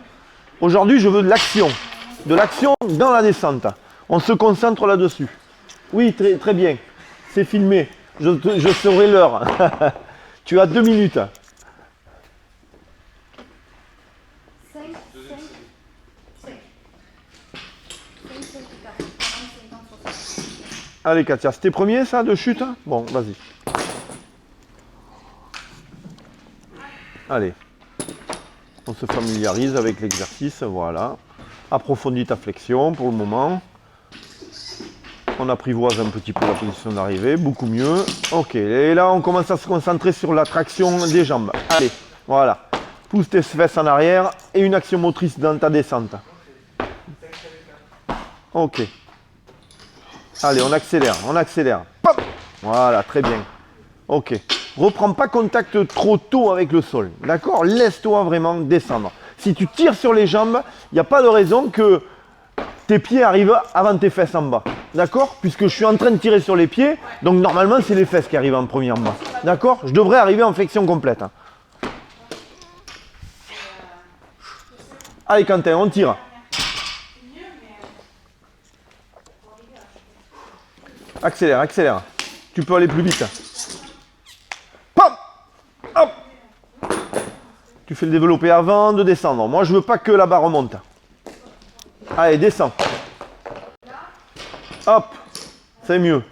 Aujourd'hui, je veux de l'action. De l'action dans la descente. On se concentre là-dessus. Oui, très, très bien. C'est filmé. Je saurai l'heure. Tu as 2 minutes. 5, 5, 5. 5, 5, 40, 50, 60. Allez, Katia, c'était premier, ça, de chute? Bon, vas-y. Allez. On se familiarise avec l'exercice, voilà. Approfondis ta flexion pour le moment. On apprivoise un petit peu la position d'arrivée, beaucoup mieux. Ok, et là on commence à se concentrer sur la traction des jambes. Allez, voilà. Pousse tes fesses en arrière et une action motrice dans ta descente. Ok. Allez, on accélère, on accélère. Pop. Voilà, très bien. Ok. Reprends pas contact trop tôt avec le sol. D'accord? Laisse-toi vraiment descendre. Si tu tires sur les jambes, il n'y a pas de raison que tes pieds arrivent avant tes fesses en bas. D'accord? Puisque je suis en train de tirer sur les pieds, donc normalement c'est les fesses qui arrivent en premier en bas. D'accord? Je devrais arriver en flexion complète. Allez Quentin, on tire. Accélère, accélère. Tu peux aller plus vite. Pop! Hop! Tu fais le développé avant de descendre. Moi, je veux pas que la barre remonte. Allez, descends. Hop! C'est mieux.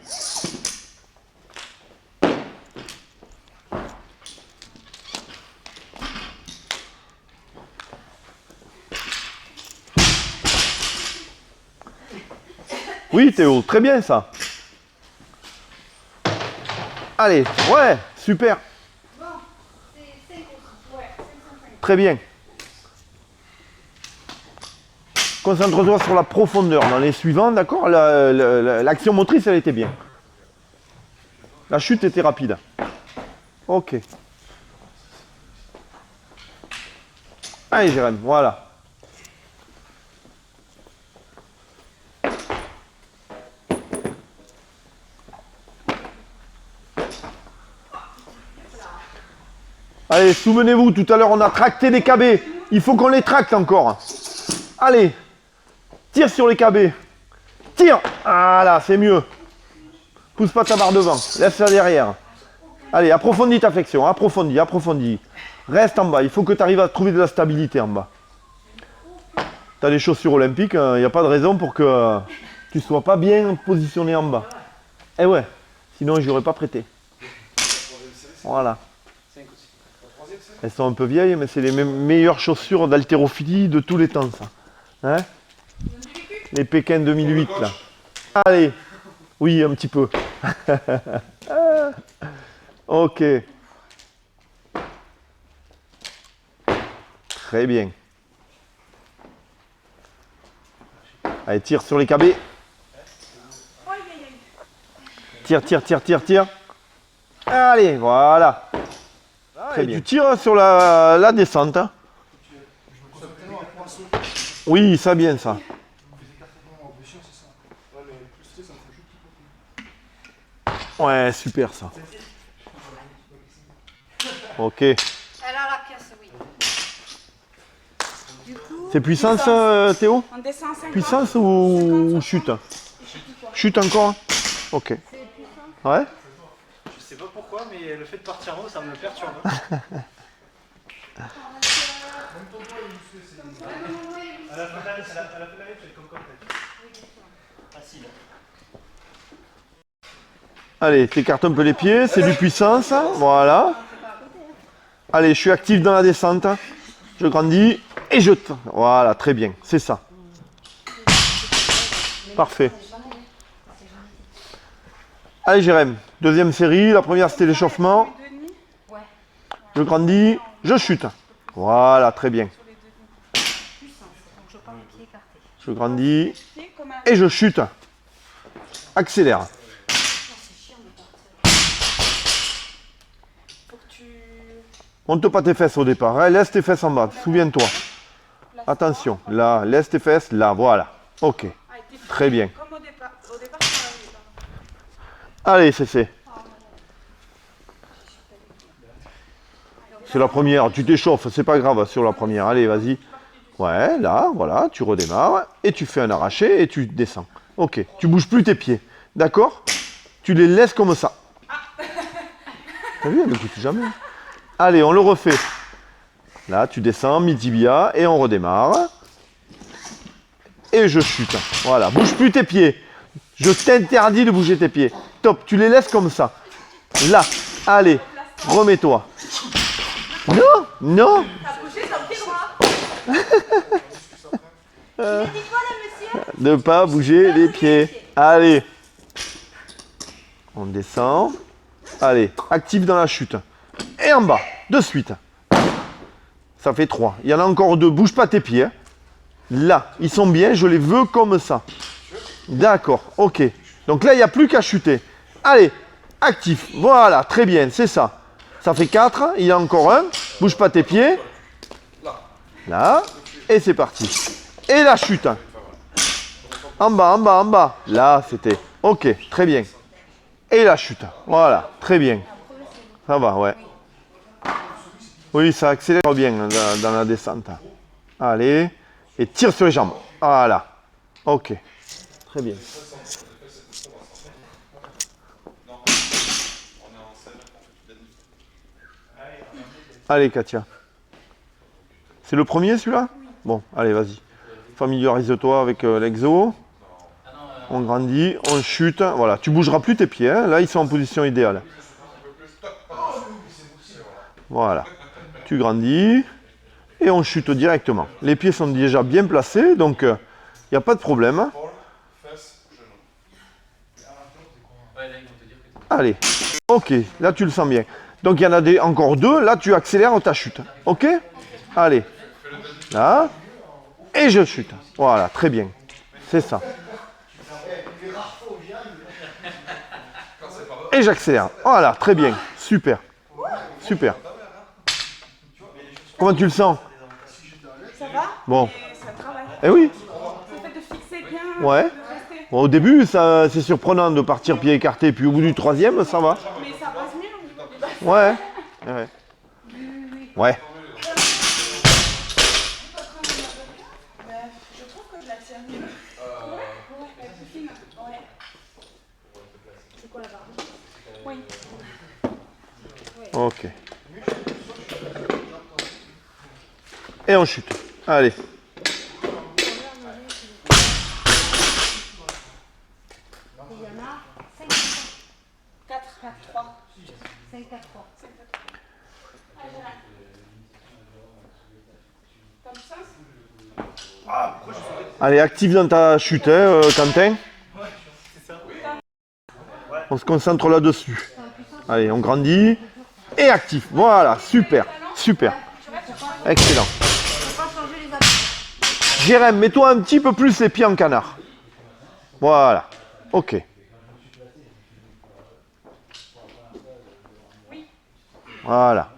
Oui, Théo, très bien ça. Allez, ouais, super. Bon, c'est 5 aussi. Ouais, 5, 5. Très bien. Concentre-toi sur la profondeur dans les suivants, d'accord? L'action motrice, elle était bien. La chute était rapide. Ok. Allez, Jérém, voilà. Allez, souvenez-vous, tout à l'heure, on a tracté des KB. Il faut qu'on les tracte encore. Allez. Tire sur les KB. Tire. Voilà, c'est mieux. Pousse pas ta barre devant. Laisse-la derrière. Allez, approfondis ta flexion. Approfondis, approfondis. Reste en bas. Il faut que tu arrives à trouver de la stabilité en bas. Tu as des chaussures olympiques. Il n'y a pas de raison pour que tu ne sois pas bien positionné en bas. Eh ouais. Sinon, je n'aurais pas prêté. Voilà. Elles sont un peu vieilles, mais c'est les meilleures chaussures d'haltérophilie de tous les temps, ça. Hein? Les Pékin 2008, là. Allez. Oui, un petit peu. Ok. Très bien. Allez, tire sur les KB. Tire, tire, tire, tire, tire. Allez, voilà. Très bien. Tu tires sur la descente. Hein. Oui, ça bien ça. Ouais, super ça. Ok. Alors la pièce, oui. Du coup, C'est puissance, Théo? On descend 50. Puissance ou chute? Chute encore. Ok. Ouais. Je sais pas pourquoi, mais le fait de partir en haut, ça me perturbe. À la fin de l'année, c'est comme facile. Allez, t'écartes un peu les pieds, c'est du puissance. Voilà. Allez, je suis actif dans la descente. Je grandis et je... Voilà, très bien, c'est ça. Parfait. Allez, Jérém, deuxième série. La première, c'était l'échauffement. Je grandis, je chute. Voilà, très bien. Je grandis et je chute. Accélère. Monte pas tes fesses au départ, hein. Laisse tes fesses en bas, souviens-toi. Attention, là, laisse tes fesses, là, voilà. Ok, très bien. Comme au départ. Au départ, ça Allez, c'est. C'est la première, tu t'échauffes, c'est pas grave sur la première. Allez, vas-y. Ouais, là, voilà, tu redémarres et tu fais un arraché et tu descends. Ok, tu bouges plus tes pieds, d'accord? Tu les laisses comme ça. T'as vu, elle ne quitte jamais. Allez, on le refait. Là, tu descends, mi-tibia, et on redémarre. Et je chute. Voilà, bouge plus tes pieds. Je t'interdis de bouger tes pieds. Top, tu les laisses comme ça. Là, allez, remets-toi. Non, non. T'as bougé ton pied droit. Il a dit quoi là, monsieur? Ne pas bouger les pieds. Allez. On descend. Allez, active dans la chute. Et en bas, de suite. Ça fait 3. Il y en a encore 2. Bouge pas tes pieds. Hein. Là, ils sont bien. Je les veux comme ça. D'accord, ok. Donc là, il n'y a plus qu'à chuter. Allez, actif. Voilà, très bien, c'est ça. Ça fait 4. Il y a encore un. Bouge pas tes pieds. Là. Et c'est parti. Et la chute. En bas, en bas, en bas. Là, c'était. Ok, très bien. Et la chute. Voilà, très bien. Ça va, ouais. Oui, ça accélère bien dans la descente. Allez. Et tire sur les jambes. Voilà. Ok. Très bien. Allez, Katia. C'est le premier, celui-là? Bon, allez, vas-y. Familiarise-toi avec l'exo. On grandit, on chute. Voilà, tu bougeras plus tes pieds. Hein. Là, ils sont en position idéale. Voilà. Tu grandis et on chute directement. Les pieds sont déjà bien placés, donc il n'y a pas de problème. Allez, ok, là tu le sens bien. Donc il y en a encore 2, là tu accélères ta chute. Ok? Allez, là, et je chute. Voilà, très bien. C'est ça. Et j'accélère. Voilà, très bien. Super. Super. Comment tu le sens? Ça va? Bon. C'est un travail. Eh oui. Le fait de fixer bien, Ouais. de rester. Bon, au début, ça, c'est surprenant de partir pied écarté, puis au bout du 3e, ça va. Mais ça passe mieux au niveau des bases. Ouais. Ouais. Ouais. Je trouve que je la tiens mieux. Ouais, elle est plus fine. Ouais. C'est quoi la barre? Oui. Ok. Et on chute. Allez. Il y en a 5, 4, 3. 5, 4, 3. T'as du sens? Allez, active dans ta chute, hein, Quentin. On se concentre là-dessus. Allez, on grandit. Et actif. Voilà, super. Super. Excellent. Faut pas changer les appuis. Jérém, mets-toi un petit peu plus les pieds en canard. Voilà. Ok. Voilà.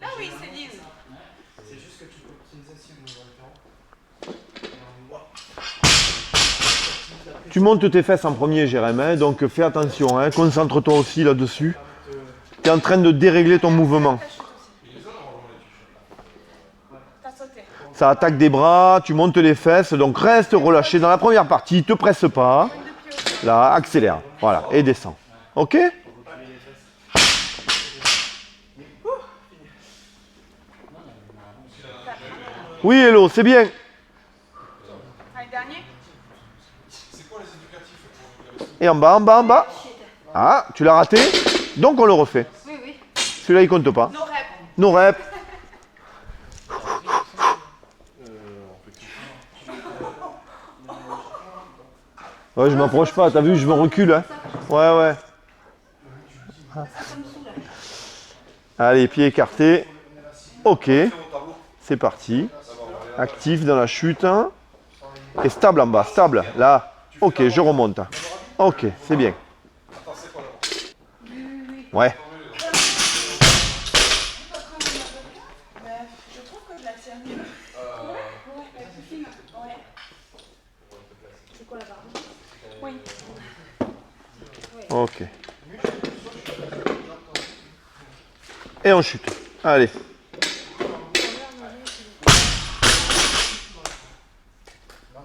Là, oui, c'est lisse. Tu montes tes fesses en premier, Jérém, hein, donc fais attention, hein, concentre-toi aussi là-dessus. Tu es en train de dérégler ton mouvement. T'as sauté. Ça attaque des bras, tu montes les fesses, donc reste relâché dans la première partie, te presse pas. Là, accélère, voilà, et descends. Ok? Oui, hello, c'est bien. Allez, dernier. Et en bas, en bas, en bas. Ah, tu l'as raté, donc on le refait. Oui, oui. Celui-là, il compte pas. No rep. Nos reps. Ouais, je m'approche pas, t'as vu, je me recule. Hein. Ouais, ouais. Allez, pieds écartés. Ok. C'est parti. Actif dans la chute. Et stable en bas, stable. Là. Ok, je remonte. Ok, c'est bien. Ouais. Je trouve que je la tiens mieux. Ouais, la plus fine. Ouais. C'est quoi la barre? Oui. Ok. Et on chute. Allez.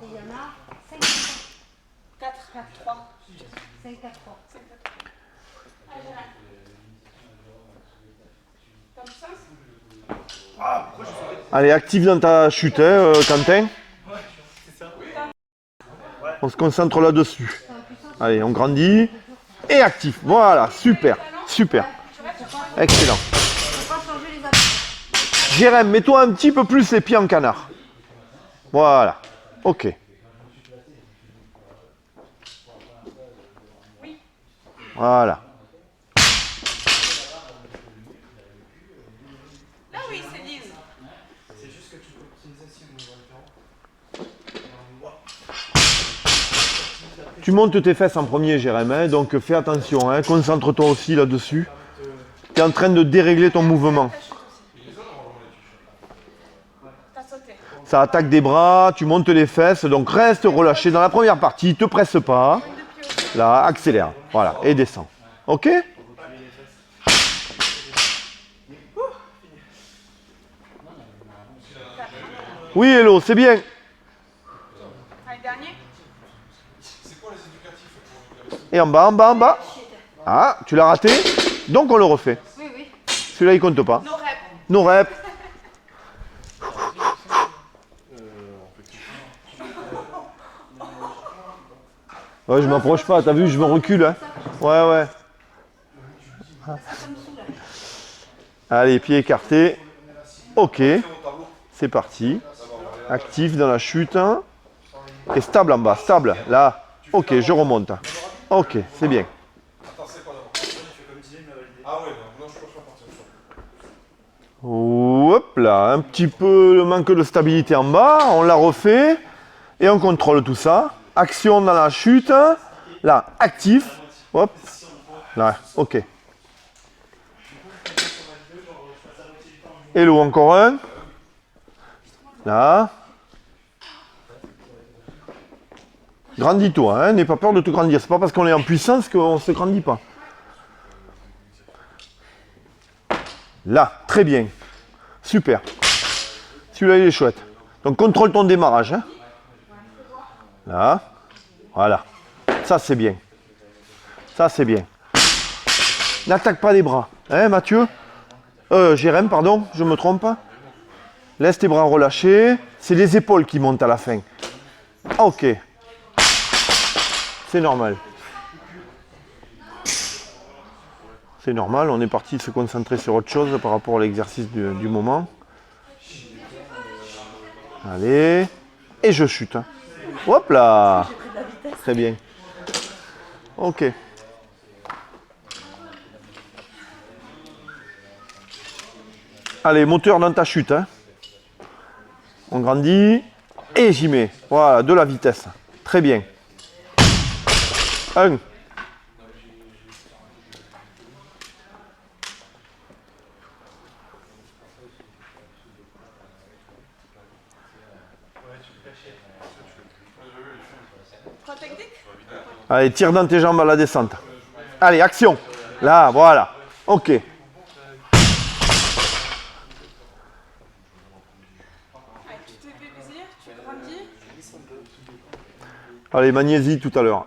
Il y en a 5, 4, 3. 5, 4, 3. Comme ça. Allez, active dans ta chute, hein, Quentin. On se concentre là-dessus. Allez, on grandit. Et actif. Voilà, super, super. Excellent. Faut pas changer les habits. Jérém, mets-toi un petit peu plus les pieds en canard. Voilà. Ok. Voilà. Là, oui, c'est lisse. Tu montes tes fesses en premier, Jérém, hein, donc fais attention, hein, concentre-toi aussi là-dessus. Tu es en train de dérégler ton mouvement. T'as sauté. Ça attaque des bras, tu montes les fesses, donc reste relâché dans la première partie, te presse pas. Là, accélère, voilà, et descends. Ok? Oui, hello, c'est bien. Allez, dernier. Et en bas, en bas, en bas. Ah, tu l'as raté, donc on le refait. Oui, oui. Celui-là, il compte pas. No rep. Nos reps. Ouais, je m'approche pas, t'as vu, je me recule. Hein. Ouais, ouais. Allez, pieds écartés. Ok. C'est parti. Actif dans la chute. Et stable en bas, stable. Là. Ok, je remonte. Ok, c'est bien. Ah ouais, non, je peux pas partir sur. Hop là, un petit peu le manque de stabilité en bas. On la refait. Et on contrôle tout ça. Action dans la chute. Là, actif. Hop. Là, ok. Hello, encore un. Là. Grandis-toi, hein, n'aie pas peur de te grandir. C'est pas parce qu'on est en puissance qu'on ne se grandit pas. Là, très bien. Super. Celui-là, il est chouette. Donc, contrôle ton démarrage. Hein. Là. Voilà. Ça, c'est bien. Ça, c'est bien. N'attaque pas les bras. Hein, Mathieu? Jérém, pardon, je me trompe. Laisse tes bras relâchés. C'est les épaules qui montent à la fin. Ok. C'est normal. C'est normal, on est parti se concentrer sur autre chose par rapport à l'exercice du moment. Allez. Et je chute. Hein. Hop là. Très bien. Ok. Allez, moteur dans ta chute. Hein. On grandit. Et j'y mets. Voilà, de la vitesse. Très bien. 1. Trois techniques. Allez, tire dans tes jambes à la descente. Allez, action. Là, voilà. Ok. Allez, tu te Allez, Magnésie tout à l'heure.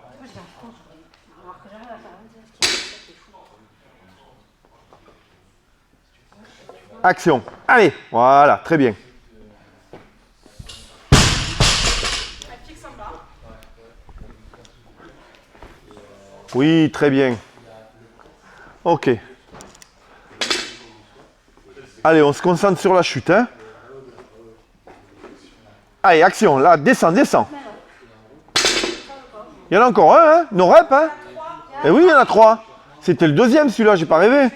Action. Allez, voilà, très bien. Elle fixe en bas. Oui, très bien. Ok. Allez, on se concentre sur la chute. Hein. Allez, action. Là, descends, descends. Il y en a encore un, hein. Nos reps, hein. Eh oui, il y en a 3. C'était le deuxième, celui-là, j'ai pas rêvé.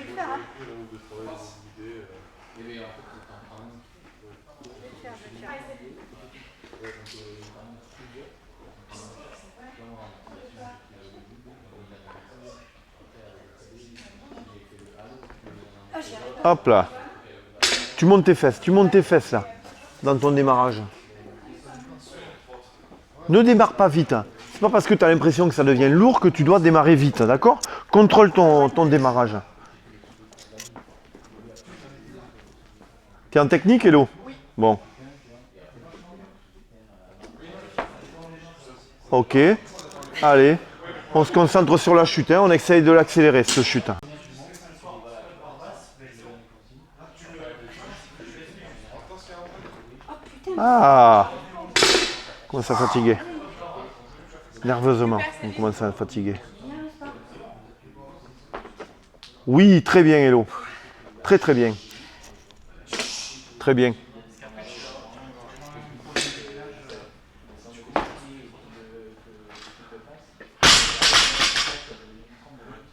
Hop là. Tu montes tes fesses là, dans ton démarrage. Ne démarre pas vite. Hein. C'est pas parce que tu as l'impression que ça devient lourd que tu dois démarrer vite, d'accord? Contrôle ton démarrage. T'es en technique, Hello? Oui. Bon. Ok. Allez. On se concentre sur la chute. Hein. On essaye de l'accélérer, cette chute. Ah, on commence à fatiguer. Nerveusement, on commence à fatiguer. Oui, très bien, Hello. Très très bien. Très bien.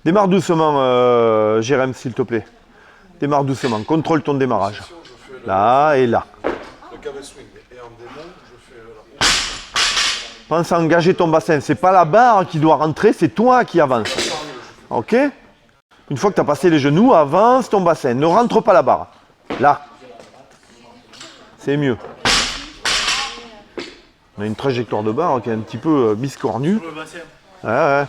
Démarre doucement, Jérém, s'il te plaît. Démarre doucement. Contrôle ton démarrage. Là et là. Le carré swing. Et en démon, je fais Pense à engager ton bassin. C'est pas la barre qui doit rentrer, c'est toi qui avance. Ok? Une fois que tu as passé les genoux, avance ton bassin. Ne rentre pas la barre. Là. C'est mieux. On a une trajectoire de barre qui est un petit peu biscornue. Ouais, ouais.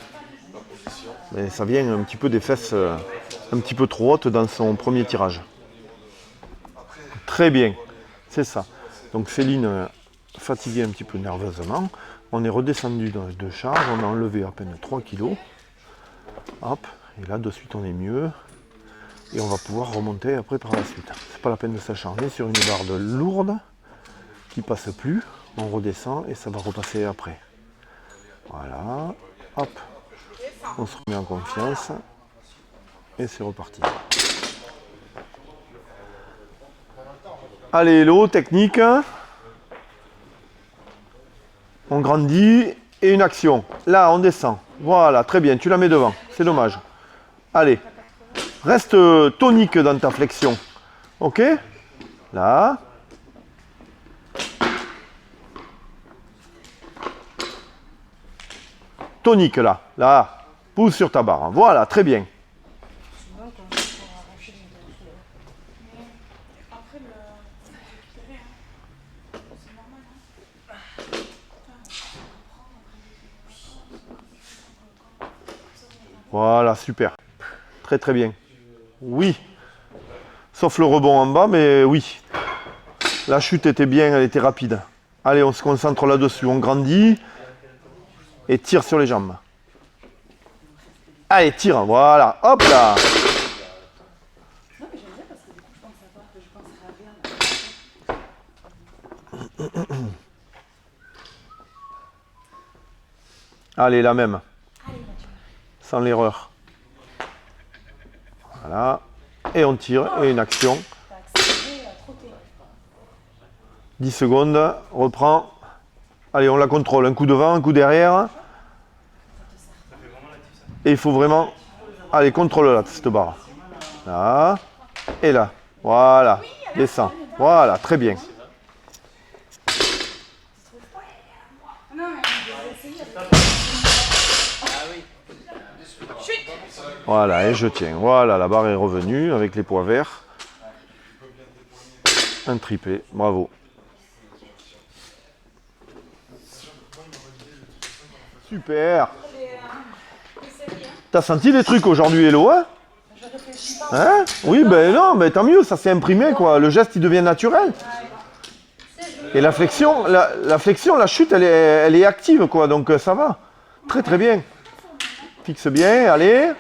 Mais ça vient un petit peu des fesses un petit peu trop hautes dans son premier tirage. Très bien. C'est ça. Donc Céline, fatiguée un petit peu nerveusement. On est redescendu de charge. On a enlevé à peine 3 kg. Hop. Et là, de suite, on est mieux. Et on va pouvoir remonter après par la suite. C'est pas la peine de s'acharner sur une barre de lourde qui passe plus. On redescend et ça va repasser après. Voilà. Hop. On se remet en confiance. Et c'est reparti. Allez, Hello, technique. On grandit. Et une action. Là, on descend. Voilà, très bien. Tu la mets devant. C'est dommage. Allez. Reste tonique dans ta flexion. Ok? Là. Tonique là. Là. Pousse sur ta barre. Voilà, très bien. Après, récupérer, c'est normal. Voilà, super. Très très bien. Oui. Sauf le rebond en bas, mais oui. La chute était bien, elle était rapide. Allez, on se concentre là-dessus. On grandit. Et tire sur les jambes. Allez, tire. Voilà. Hop là. Allez, la même. Sans l'erreur. Voilà. Et on tire. Et une action. 10 secondes. Reprend. Allez, on la contrôle. Un coup devant, un coup derrière. Et il faut vraiment... Allez, contrôle-la, cette barre. Là. Et là. Voilà. Descends. Voilà, très bien. Voilà, et je tiens. Voilà, la barre est revenue avec les poids verts. Un triplé. Bravo. Super. T'as senti des trucs aujourd'hui, Hello, hein? Hein? Oui, ben non, mais tant mieux, ça s'est imprimé, quoi. Le geste, il devient naturel. Et la flexion, la chute, elle est active, quoi. Donc ça va. Très très bien. Fixe bien, allez.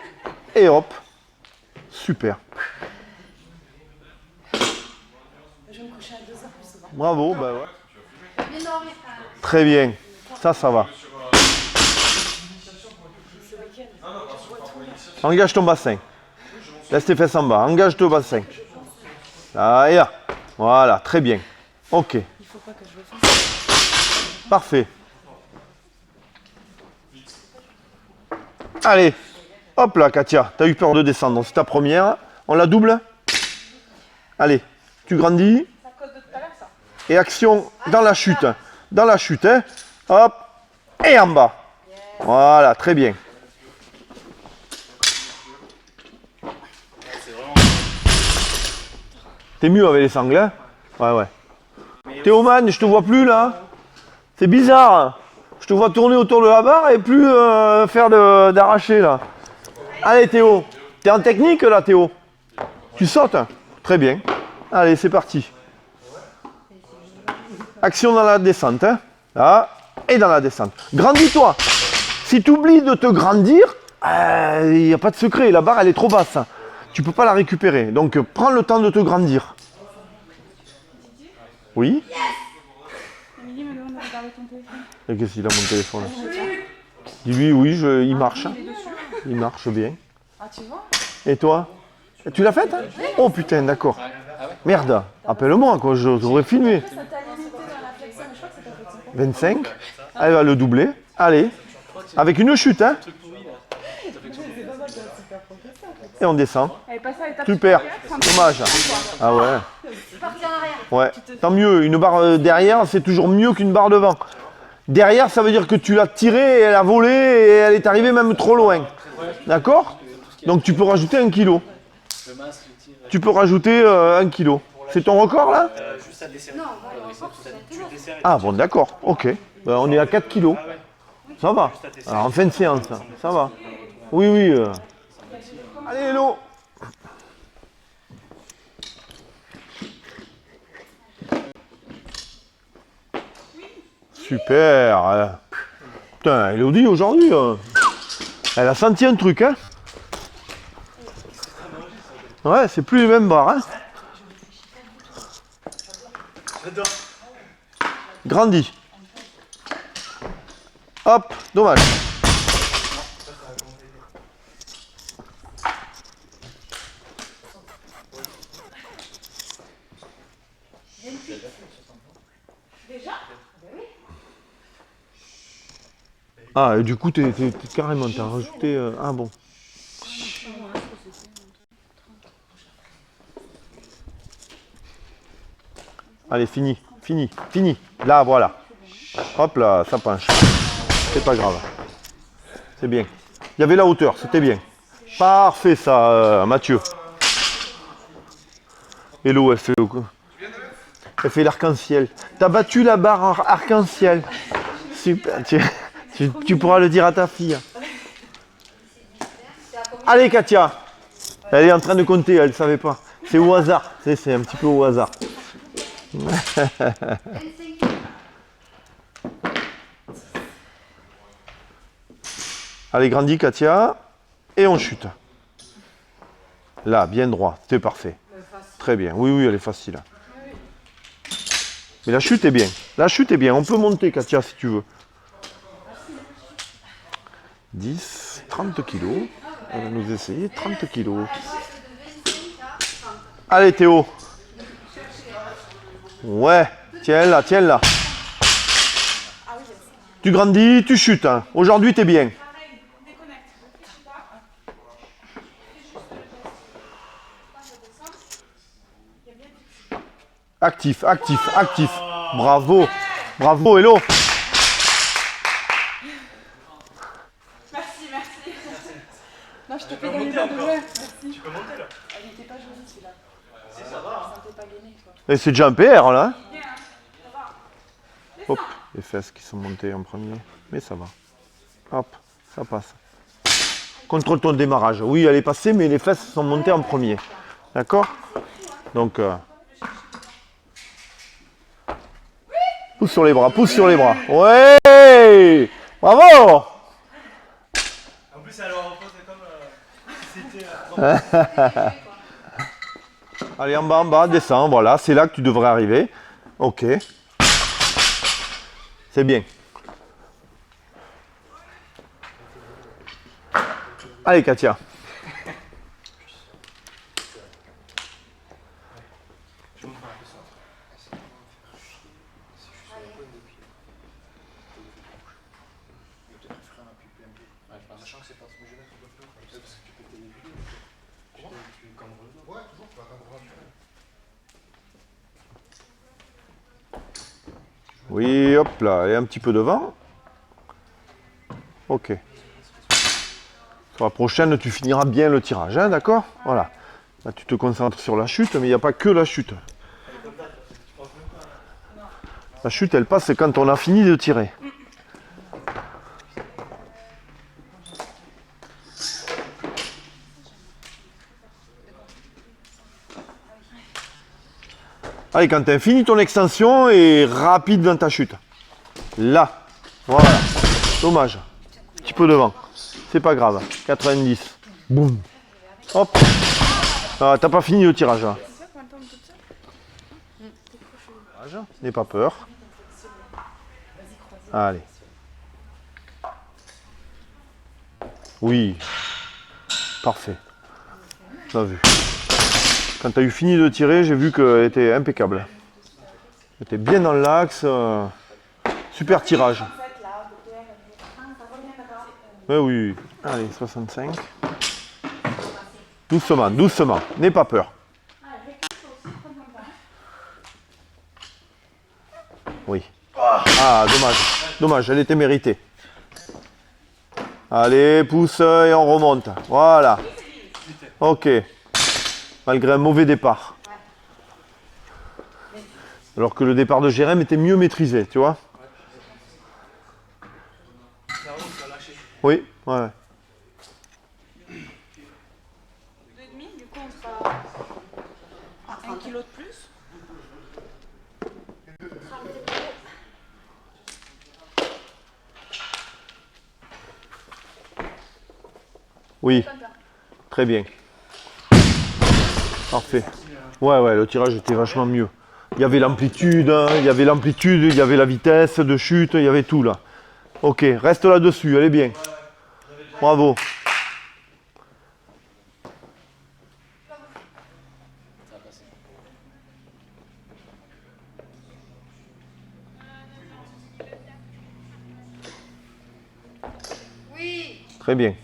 Et hop. Super. Je vais me coucher à 2 heures plus souvent. Bravo, bah ouais. Mais non, mais Très bien. Ça va. Engage ton bassin. Laisse tes fesses en bas. Engage ton bassin. Là et là. Voilà, très bien. Ok. Il faut pas que je le fasse. Parfait. Allez. Hop là, Katia. T'as eu peur de descendre. C'est ta première. On la double. Allez. Tu grandis. Ça cause de tout à l'heure, ça. Et action dans la chute. Dans la chute, hein. Hop. Et en bas. Voilà, très bien. T'es mieux avec les sangles, hein? Ouais. Théoman, je te vois plus là. C'est bizarre. Je te vois tourner autour de la barre et plus faire d'arracher là. Allez Théo. T'es en technique là Théo. Tu sautes? Très bien. Allez, c'est parti. Action dans la descente, hein. Là, et dans la descente. Grandis-toi. Si tu oublies de te grandir, il n'y a pas de secret. La barre, elle est trop basse. Tu peux pas la récupérer. Donc, prends le temps de te grandir. Oui? Émilie me demande de regarder ton téléphone. Et qu'est-ce qu'il a mon téléphone? Dis-lui, oui, il marche. Il marche bien. Ah, tu vois? Et toi? Tu l'as faite, hein? Oh putain, d'accord. Merde, appelle-moi, quoi, j'aurais filmé. Ça t'a limité dans la flexion, mais je crois que c'est ta flexion. 25. Elle va le doubler. Allez. Avec une chute, hein? Et on descend. Elle est passée à l'étape Super. supérieure, Dommage. Ah ouais. parti en arrière. Ouais. Tant mieux. Une barre derrière, c'est toujours mieux qu'une barre devant. Derrière, ça veut dire que tu l'as tirée, et elle a volé et elle est arrivée même trop loin. D'accord? Donc tu peux rajouter 1 kilo. Tu peux rajouter 1 kilo. C'est ton record là? Juste à desserrer. Non, voilà, encore, c'est Tu le desserres et Ah bon, d'accord. Ok. Ben, on est à 4 kilos. Ça va. Alors, en fin de séance, ça va. Oui. Allez, hello. Super. Putain, Elodie aujourd'hui, elle a senti un truc, hein. Ouais, c'est plus les mêmes barres, hein. Grandis. Hop, dommage. Ah, et du coup, carrément, t'as rajouté... ah bon. Allez, fini. Là, voilà. Hop là, ça penche. C'est pas grave. C'est bien. Il y avait la hauteur, c'était bien. Parfait ça, Mathieu. Hello, elle fait l'arc-en-ciel. T'as battu la barre arc-en-ciel. Super. Tu pourras le dire à ta fille. Allez, Katia. Elle est en train de compter, elle ne savait pas. C'est au hasard. C'est un petit peu au hasard. 25. Allez, grandis, Katia. Et on chute. Là, bien droit. C'est parfait. Très bien. Oui, elle est facile. Mais la chute est bien. On peut monter, Katia, si tu veux. 10, 30 kilos. On va nous essayer 30 kilos. Allez, Théo. Ouais. Tiens là. Tu grandis, tu chutes. Hein. Aujourd'hui, t'es bien. Actif. Bravo, hello. Merci. Non, je te fais gagner pas de jouer. Merci. Tu peux monter là. Elle n'était pas jolie celui-là. Si ça va. Ça t'est pas gagné quoi. Et c'est déjà un PR là. Hein. Bien, hein. Ça va. Hop, les fesses qui sont montées en premier. Mais ça va. Hop, ça passe. Contrôle ton démarrage. Oui, elle est passée, mais les fesses sont montées en premier. D'accord? Donc... Pousse sur les bras, pousse sur les bras. Ouais! Bravo! En plus, elle repose comme si c'était. Allez, en bas, descends, voilà, c'est là que tu devrais arriver. Ok. C'est bien. Allez, Katia. Oui, hop là, et un petit peu devant. Ok. Sur la prochaine, tu finiras bien le tirage, hein, d'accord? Voilà. Là, tu te concentres sur la chute, mais il n'y a pas que la chute. La chute, elle passe quand on a fini de tirer. Allez, Quentin, finis ton extension et rapide dans ta chute. Là. Voilà. Dommage. Un petit peu devant. C'est pas grave. 90. Boum. Hop. Ah, t'as pas fini le tirage là. N'aie pas peur. Allez. Oui. Parfait. On a vu. Quand tu as eu fini de tirer, j'ai vu qu'elle était impeccable. Elle était bien dans l'axe. Super tirage. Mais oui. Allez, 65. Doucement, doucement. N'aie pas peur. Oui. Ah, dommage. Dommage, elle était méritée. Allez, pousse et on remonte. Voilà. Ok. Malgré un mauvais départ. Alors que le départ de Jérém était mieux maîtrisé, tu vois. Oui, ouais. 2,5, du coup on sera à 1 kg de plus. Oui, très bien. Parfait. Ouais, le tirage était vachement mieux. Il y avait l'amplitude, hein, il y avait la vitesse de chute, il y avait tout là. Ok, reste là-dessus, elle est bien. Bravo. Oui, Très bien.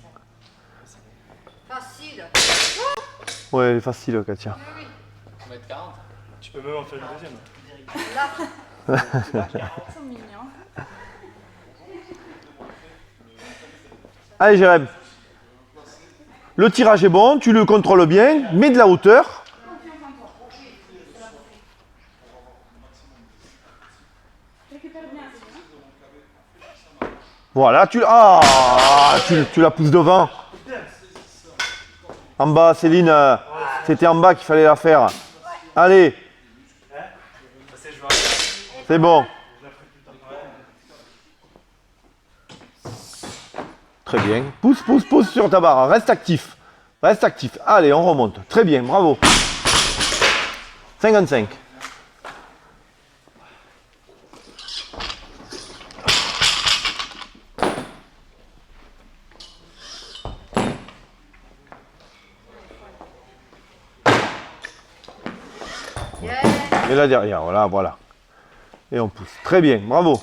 facile. Ouais, elle est facile, Katia. Tu peux même en faire une deuxième. Ils sont mignons. Allez, Jérém. Le tirage est bon, tu le contrôles bien, mets de la hauteur. Voilà, tu la pousses devant. En bas, Céline, c'était en bas qu'il fallait la faire. Allez, c'est bon. Très bien. Pousse, pousse, pousse sur ta barre. Reste actif. Reste actif. Allez, on remonte. Très bien, bravo. 55. Et là derrière, voilà. Et on pousse. Très bien, bravo.